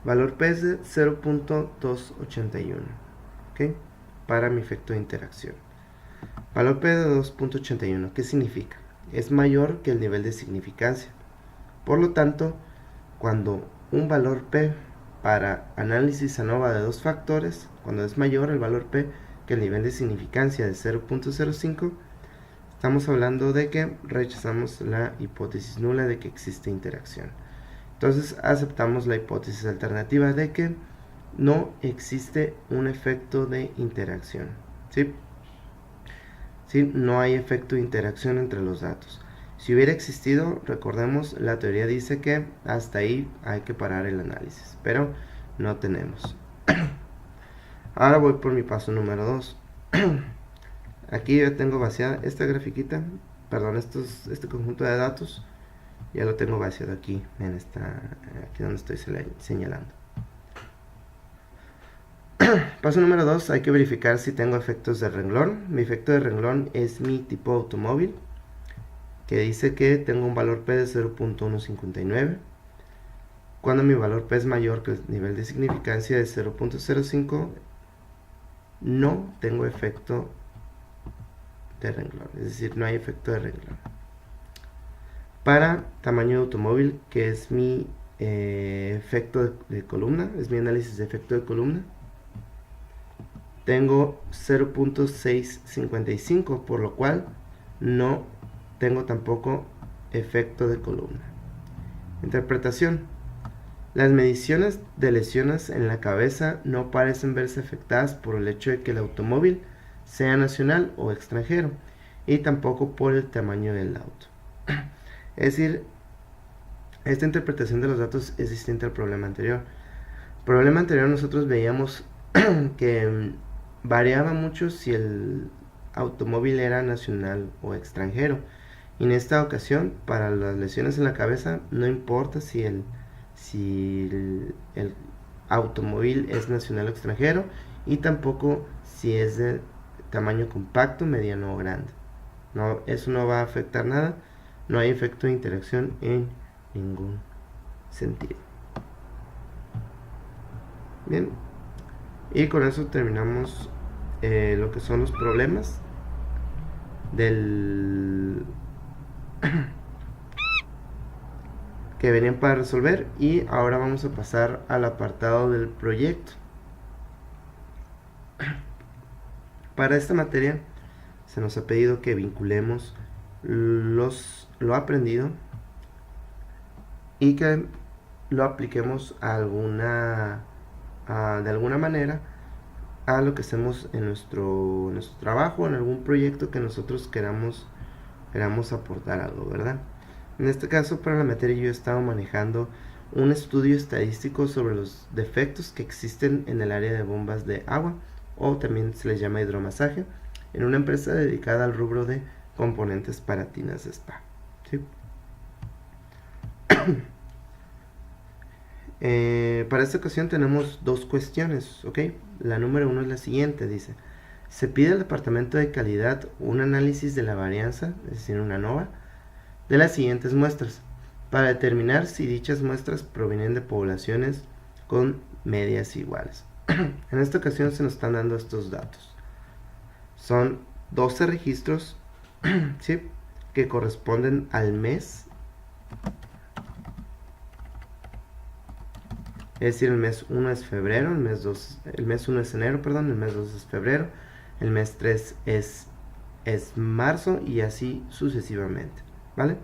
Valor P es de 0.281, ¿ok? Para mi efecto de interacción. Valor P de 2.81, ¿qué significa? Es mayor que el nivel de significancia. Por lo tanto, cuando un valor P para análisis ANOVA de dos factores, cuando es mayor el valor P que el nivel de significancia de 0.05, estamos hablando de que rechazamos la hipótesis nula de que existe interacción. Entonces aceptamos la hipótesis alternativa de que no existe un efecto de interacción, ¿sí? ¿Sí? No hay efecto de interacción entre los datos. Si hubiera existido, recordemos, la teoría dice que hasta ahí hay que parar el análisis, pero no tenemos. Ahora voy por mi paso número 2. Aquí ya tengo vaciada esta grafiquita, perdón, este conjunto de datos, ya lo tengo vaciado aquí, aquí donde estoy señalando. Paso número 2, hay que verificar si tengo efectos de renglón. Mi efecto de renglón es mi tipo automóvil, que dice que tengo un valor P de 0.159. Cuando mi valor P es mayor que el nivel de significancia de 0.05, no tengo efecto de renglón, es decir, no hay efecto de renglón. Para tamaño de automóvil, que es mi efecto de columna, es mi análisis de efecto de columna, tengo 0.655, por lo cual no tengo tampoco efecto de columna. Interpretación. Las mediciones de lesiones en la cabeza no parecen verse afectadas por el hecho de que el automóvil sea nacional o extranjero, y tampoco por el tamaño del auto. Es decir, esta interpretación de los datos es distinta al problema anterior. El problema anterior nosotros veíamos que variaba mucho si el automóvil era nacional o extranjero. Y en esta ocasión, para las lesiones en la cabeza, no importa si el automóvil es nacional o extranjero, y tampoco si es de tamaño compacto, mediano o grande. No, eso no va a afectar nada. No hay efecto de interacción en ningún sentido. Bien, y con eso terminamos lo que son los problemas del que venían para resolver, y ahora vamos a pasar al apartado del proyecto. Para esta materia se nos ha pedido que vinculemos lo aprendido y que lo apliquemos a de alguna manera a lo que hacemos en nuestro trabajo, en algún proyecto que nosotros queramos aportar algo, ¿verdad? En este caso, para la materia, yo he estado manejando un estudio estadístico sobre los defectos que existen en el área de bombas de agua, o también se les llama hidromasaje, en una empresa dedicada al rubro de componentes para tinas de spa. ¿Sí? Para esta ocasión tenemos dos cuestiones, ¿ok? La número 1 es la siguiente, dice: se pide al departamento de calidad un análisis de la varianza, es decir, una ANOVA, de las siguientes muestras, para determinar si dichas muestras provienen de poblaciones con medias iguales. En esta ocasión se nos están dando estos datos. Son 12 registros, ¿sí?, que corresponden al mes. Es decir, el mes 1 es febrero, el mes 1 es enero, perdón, el mes 2 es febrero, el mes 3 es marzo, y así sucesivamente, ¿vale?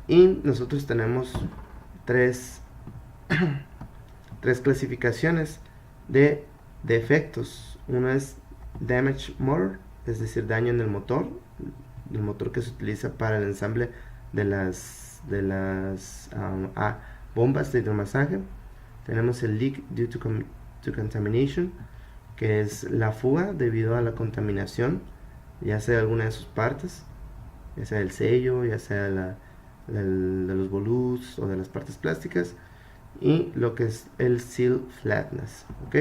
Y nosotros tenemos tres clasificaciones de defectos. Uno es damage motor, es decir, daño en el motor que se utiliza para el ensamble de las bombas de hidromasaje. Tenemos el leak due to contamination, que es la fuga debido a la contaminación, ya sea de alguna de sus partes, ya sea el sello, ya sea de los volutes o de las partes plásticas. Y lo que es el seal flatness, ¿ok?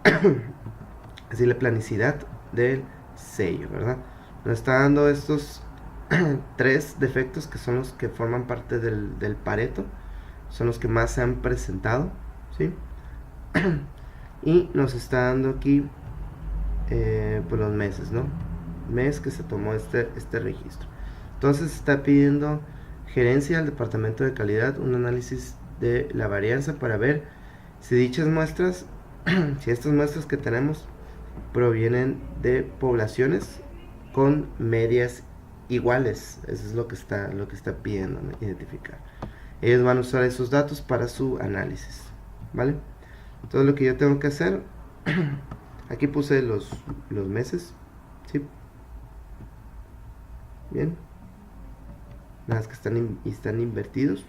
Es decir, la planicidad del sello, ¿verdad? Nos está dando estos tres defectos que son los que forman parte del Pareto, son los que más se han presentado, ¿sí? Y nos está dando aquí pues los meses, ¿no? Mes que se tomó este registro. Entonces está pidiendo gerencia al departamento de calidad un análisis de la varianza para ver si dichas muestras, si estas muestras que tenemos provienen de poblaciones con medias iguales. Eso es lo que está pidiendo, ¿no?, identificar. Ellos van a usar esos datos para su análisis, ¿vale? Entonces lo que yo tengo que hacer, aquí puse los meses, ¿sí? Bien, nada más que están invertidos,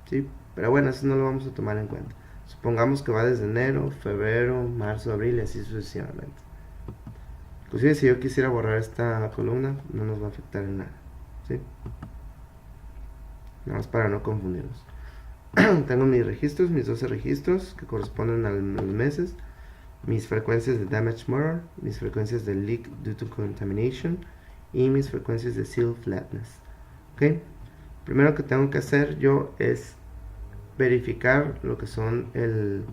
¿sí? Pero bueno, eso no lo vamos a tomar en cuenta. Supongamos que va desde enero, febrero, marzo, abril y así sucesivamente. Inclusive si yo quisiera borrar esta columna, no nos va a afectar en nada, ¿sí? Nada más para no confundirnos. Tengo mis registros, mis 12 registros que corresponden a los meses, mis frecuencias de damage motor, mis frecuencias de leak due to contamination y mis frecuencias de seal flatness. ¿Ok? Primero que tengo que hacer yo es verificar lo que son el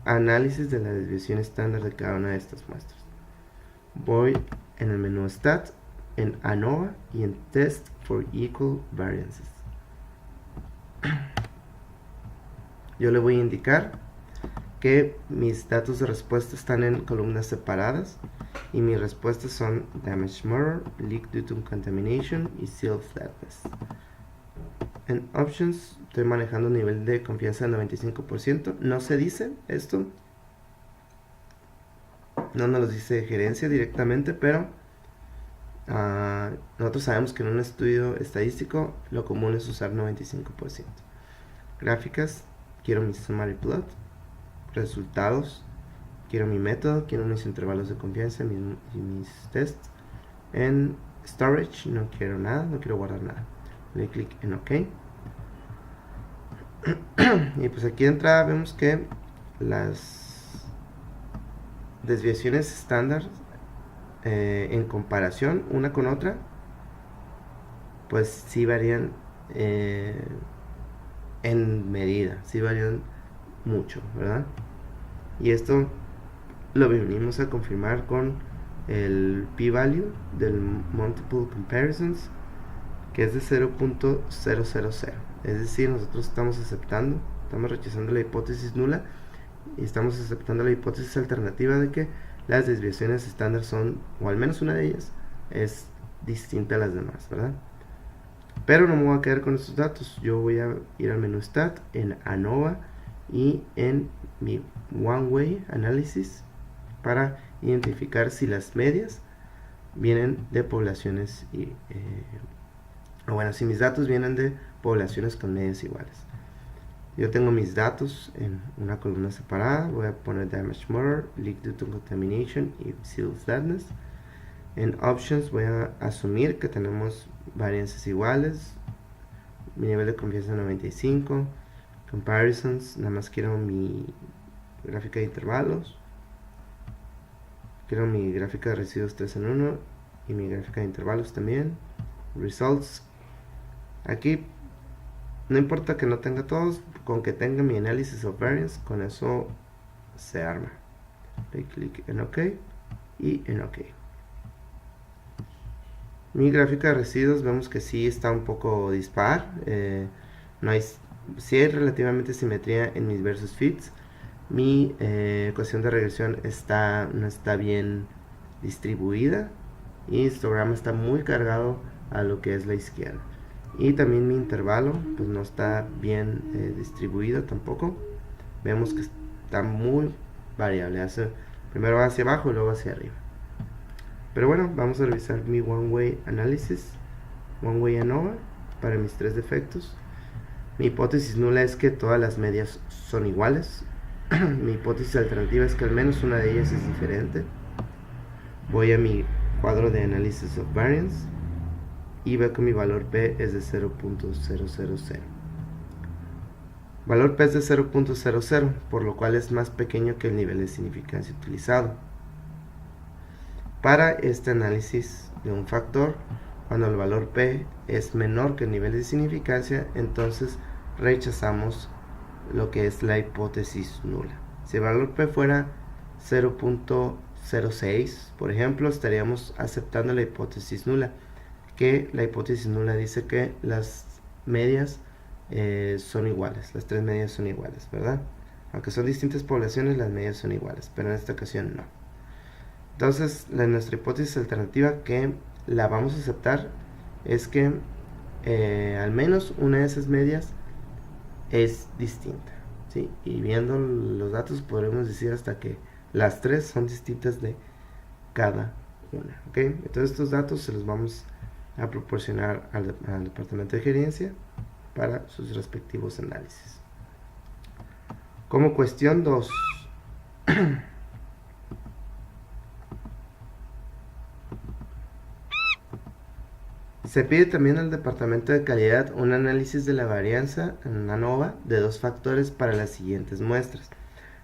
análisis de la desviación estándar de cada una de estas muestras. Voy en el menú Stat, en ANOVA y en Test for Equal Variances. Yo le voy a indicar que mis datos de respuesta están en columnas separadas y mis respuestas son damage motor, leak due to contamination y seal flatness. En options estoy manejando un nivel de confianza del 95%. No se dice esto, no nos lo dice gerencia directamente, pero nosotros sabemos que en un estudio estadístico lo común es usar 95%. Gráficas, quiero mi summary plot. Resultados, quiero mi método, quiero mis intervalos de confianza y mis tests. En storage no quiero nada, no quiero guardar nada. Le doy clic en OK. Y pues aquí de entrada vemos que las desviaciones estándar en comparación una con otra, pues sí varían en medida, sí varían mucho, ¿verdad? Y esto lo venimos a confirmar con el p-value del multiple comparisons, que es de 0.000. Es decir, nosotros estamos rechazando la hipótesis nula y estamos aceptando la hipótesis alternativa de que las desviaciones estándar son, o al menos una de ellas, es distinta a las demás, ¿verdad? Pero no me voy a quedar con estos datos. Yo voy a ir al menú Stat, en ANOVA y en mi One Way Analysis para identificar si las medias vienen de poblaciones si mis datos vienen de poblaciones con medias iguales. Yo tengo mis datos en una columna separada. Voy a poner Damage Murder, Leak Due to Contamination y Seals Deadness. En Options voy a asumir que tenemos varianzas iguales. Mi nivel de confianza 95. Comparisons, nada más quiero mi gráfica de intervalos. Quiero mi gráfica de residuos 3 en 1 y mi gráfica de intervalos también. Results. Aquí no importa que no tenga todos, con que tenga mi análisis of variance, con eso se arma. Le clic en OK y en OK. Mi gráfica de residuos vemos que sí está un poco dispar. Sí hay relativamente simetría en mis versus fits. Mi ecuación de regresión no está bien distribuida y el histograma está muy cargado a lo que es la izquierda. Y también mi intervalo pues no está bien distribuido tampoco. Vemos que está muy variable. Primero va hacia abajo y luego hacia arriba. Pero bueno, vamos a revisar mi One Way Analysis, One Way ANOVA para mis tres defectos. Mi hipótesis nula es que todas las medias son iguales. Mi hipótesis alternativa es que al menos una de ellas es diferente. Voy a mi cuadro de Analysis of Variance y veo que mi valor P es de 0.000. Valor P es de 0.00, por lo cual es más pequeño que el nivel de significancia utilizado. Para este análisis de un factor, cuando el valor P es menor que el nivel de significancia, entonces rechazamos lo que es la hipótesis nula. Si el valor P fuera 0.06, por ejemplo, estaríamos aceptando la hipótesis nula, que la hipótesis nula dice que las medias son iguales, las tres medias son iguales, ¿verdad? Aunque son distintas poblaciones, las medias son iguales, pero en esta ocasión no. Entonces, nuestra hipótesis alternativa, que la vamos a aceptar, es que al menos una de esas medias es distinta, ¿sí? Y viendo los datos podremos decir hasta que las tres son distintas de cada una, ¿ok? Entonces estos datos se los vamos a proporcionar al departamento de gerencia para sus respectivos análisis. Como cuestión 2, se pide también al departamento de calidad un análisis de la varianza en ANOVA de dos factores para las siguientes muestras.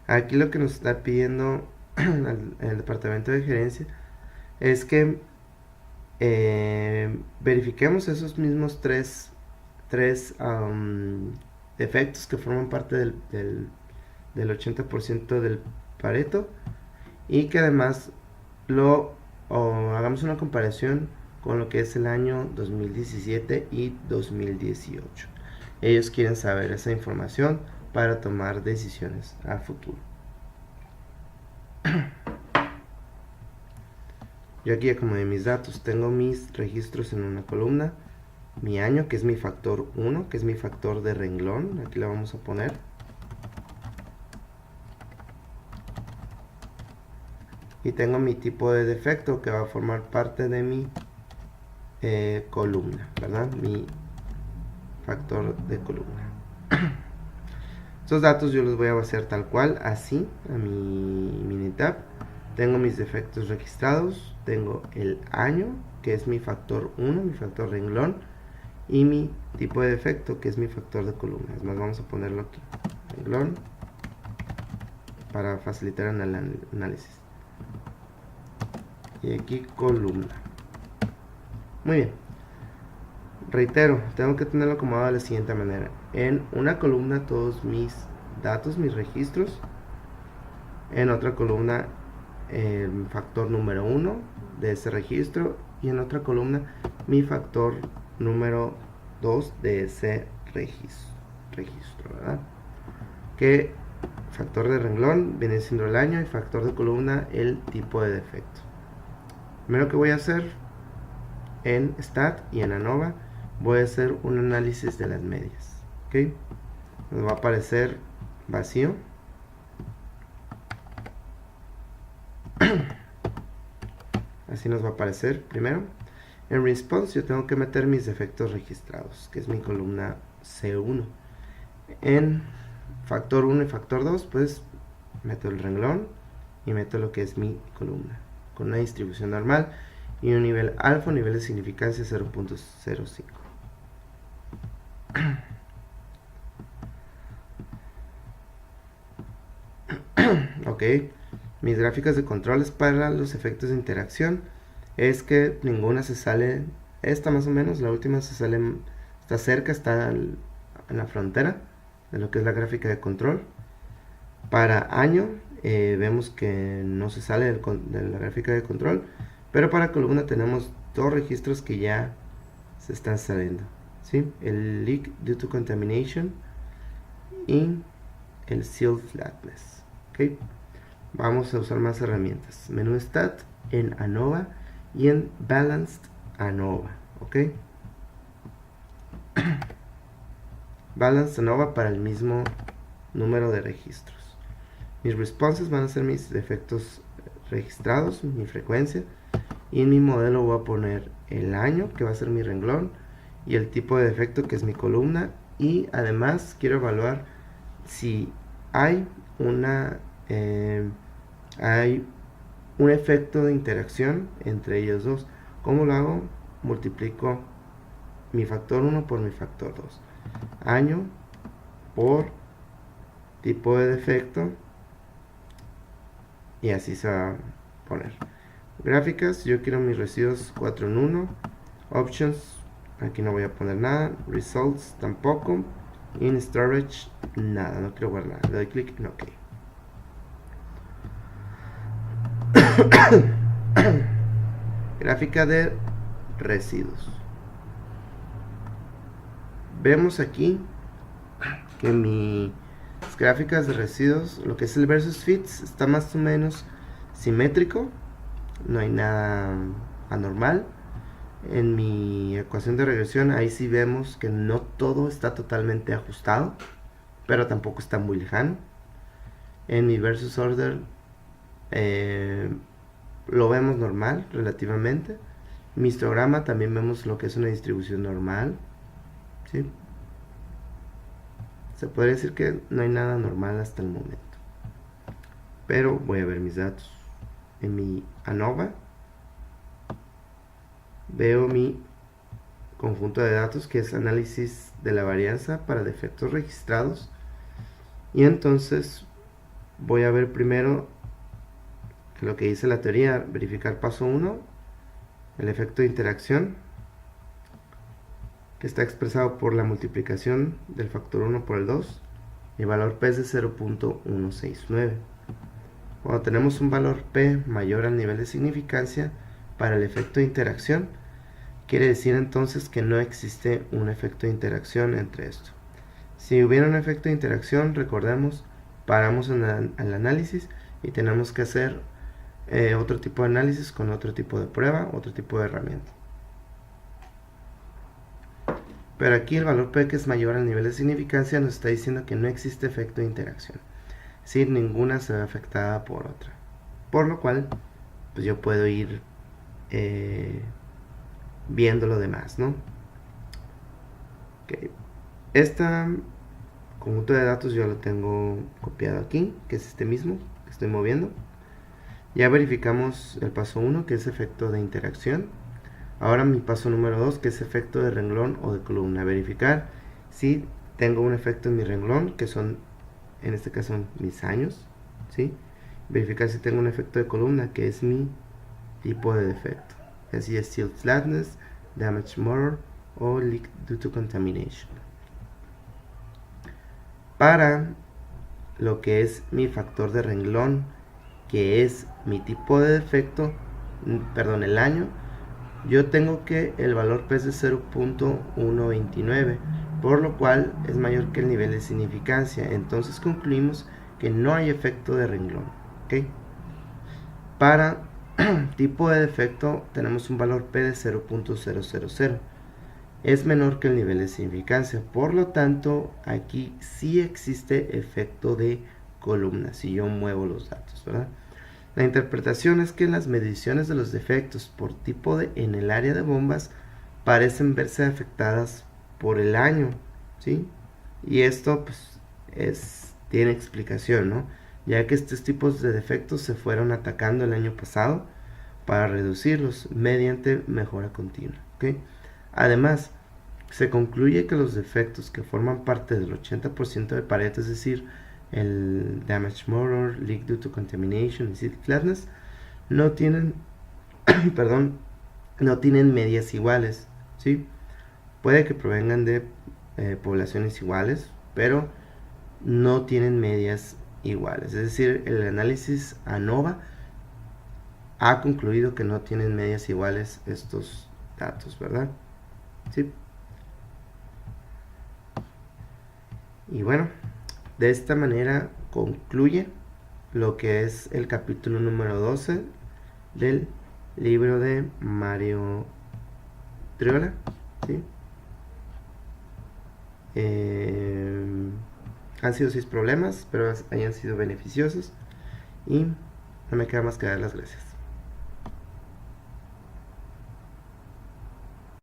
Aquí lo que nos está pidiendo el departamento de gerencia es que verifiquemos esos mismos tres defectos que forman parte del 80% del Pareto, y que además hagamos una comparación con lo que es el año 2017 y 2018. Ellos quieren saber esa información para tomar decisiones a futuro. Yo aquí acomodé mis datos, tengo mis registros en una columna, mi año, que es mi factor 1, que es mi factor de renglón, aquí la vamos a poner. Y tengo mi tipo de defecto, que va a formar parte de mi columna, ¿verdad? Mi factor de columna. Estos datos yo los voy a vaciar tal cual, así, a mi Minitab. Tengo mis defectos registrados, tengo el año, que es mi factor 1, mi factor renglón, y mi tipo de defecto, que es mi factor de columna. Es más, vamos a ponerlo aquí, renglón, para facilitar el análisis. y aquí columna. Muy bien. Reitero, tengo que tenerlo acomodado de la siguiente manera. En una columna todos mis datos, mis registros. En otra columna el factor número 1 de ese registro. Y en otra columna mi factor número 2 de ese registro, ¿verdad? Que factor de renglón viene siendo el año y factor de columna el tipo de defecto. Primero que voy a hacer en stat y en ANOVA, voy a hacer un análisis de las medias. ¿Ok? Nos va a aparecer vacío. Así nos va a aparecer primero. En response yo tengo que meter mis defectos registrados, que es mi columna C1. En factor 1 y factor 2, pues meto el renglón y meto lo que es mi columna, con una distribución normal y un nivel alfa, nivel de significancia 0.05. Ok, mis gráficas de controles para los efectos de interacción es que ninguna se sale, esta más o menos, la última se sale, está cerca, está en la frontera de lo que es la gráfica de control. Para año vemos que no se sale de la gráfica de control, pero para columna tenemos dos registros que ya se están saliendo, ¿sí? El leak due to contamination y el seal flatness. ¿Okay? Vamos a usar más herramientas. Menú stat en ANOVA y en balanced ANOVA. ¿Ok? Balanced ANOVA para el mismo número de registros. Mis responses van a ser mis defectos registrados, mi frecuencia. Y en mi modelo voy a poner el año, que va a ser mi renglón, y el tipo de defecto, que es mi columna. Y además quiero evaluar si hay hay un efecto de interacción entre ellos dos. ¿Cómo lo hago? Multiplico mi factor 1 por mi factor 2. Año por tipo de defecto. Y así se va a poner. Gráficas, yo quiero mis residuos 4 en 1. Options, aquí no voy a poner nada. Results tampoco. In storage, nada, no quiero guardar. Le doy clic en OK. Gráfica de residuos. Vemos aquí que mis gráficas de residuos, lo que es el versus fits, está más o menos simétrico. No hay nada anormal. En mi ecuación de regresión, ahí sí vemos que no todo está totalmente ajustado, pero tampoco está muy lejano. En mi versus order lo vemos normal relativamente. Mi histograma también vemos lo que es una distribución normal, ¿sí? Se podría decir que no hay nada normal hasta el momento. Pero voy a ver mis datos. En mi ANOVA veo mi conjunto de datos, que es análisis de la varianza para defectos registrados. Y entonces voy a ver primero que lo que dice la teoría, verificar paso 1, el efecto de interacción, que está expresado por la multiplicación del factor 1 por el 2. El valor P es de 0.169. Cuando tenemos un valor P mayor al nivel de significancia para el efecto de interacción, quiere decir entonces que no existe un efecto de interacción entre esto. Si hubiera un efecto de interacción, recordemos, paramos en el análisis y tenemos que hacer otro tipo de análisis con otro tipo de prueba, otro tipo de herramienta. Pero aquí el valor P, que es mayor al nivel de significancia, nos está diciendo que no existe efecto de interacción. Es decir, ninguna se ve afectada por otra. Por lo cual, pues yo puedo ir viendo lo demás, ¿no? Okay. Este conjunto de datos yo lo tengo copiado aquí, que es este mismo que estoy moviendo. Ya verificamos el paso 1, que es efecto de interacción. Ahora mi paso número 2, que es efecto de renglón o de columna. Verificar si tengo un efecto en mi renglón, que son, en este caso, mis años, ¿sí? Verificar si tengo un efecto de columna, que es mi tipo de defecto, así es Seal Flatness, Damage Motor o Leak Due to Contamination. Para lo que es mi factor de renglón, que es mi tipo de defecto, perdón, el año, yo tengo que el valor P es de 0.129, por lo cual es mayor que el nivel de significancia. Entonces concluimos que no hay efecto de renglón. ¿Okay? Para tipo de defecto tenemos un valor P de 0.000. Es menor que el nivel de significancia, por lo tanto aquí sí existe efecto de columna si yo muevo los datos, ¿verdad? La interpretación es que las mediciones de los defectos por tipo en el área de bombas parecen verse afectadas por el año, ¿sí? Y esto pues tiene explicación, ¿no? Ya que estos tipos de defectos se fueron atacando el año pasado para reducirlos mediante mejora continua, ¿ok? Además, se concluye que los defectos que forman parte del 80% de Pareto, es decir, el Damage Motor, Leak Due to Contamination y Seal Flatness, no tienen, perdón, no tienen medias iguales, ¿sí? Puede que provengan de poblaciones iguales, pero no tienen medias iguales. Es decir, el análisis ANOVA ha concluido que no tienen medias iguales estos datos, ¿verdad? Sí. Y bueno, de esta manera concluye lo que es el capítulo número 12 del libro de Mario Triola, ¿sí? Han sido 6 problemas, pero hayan sido beneficiosos y no me queda más que dar las gracias.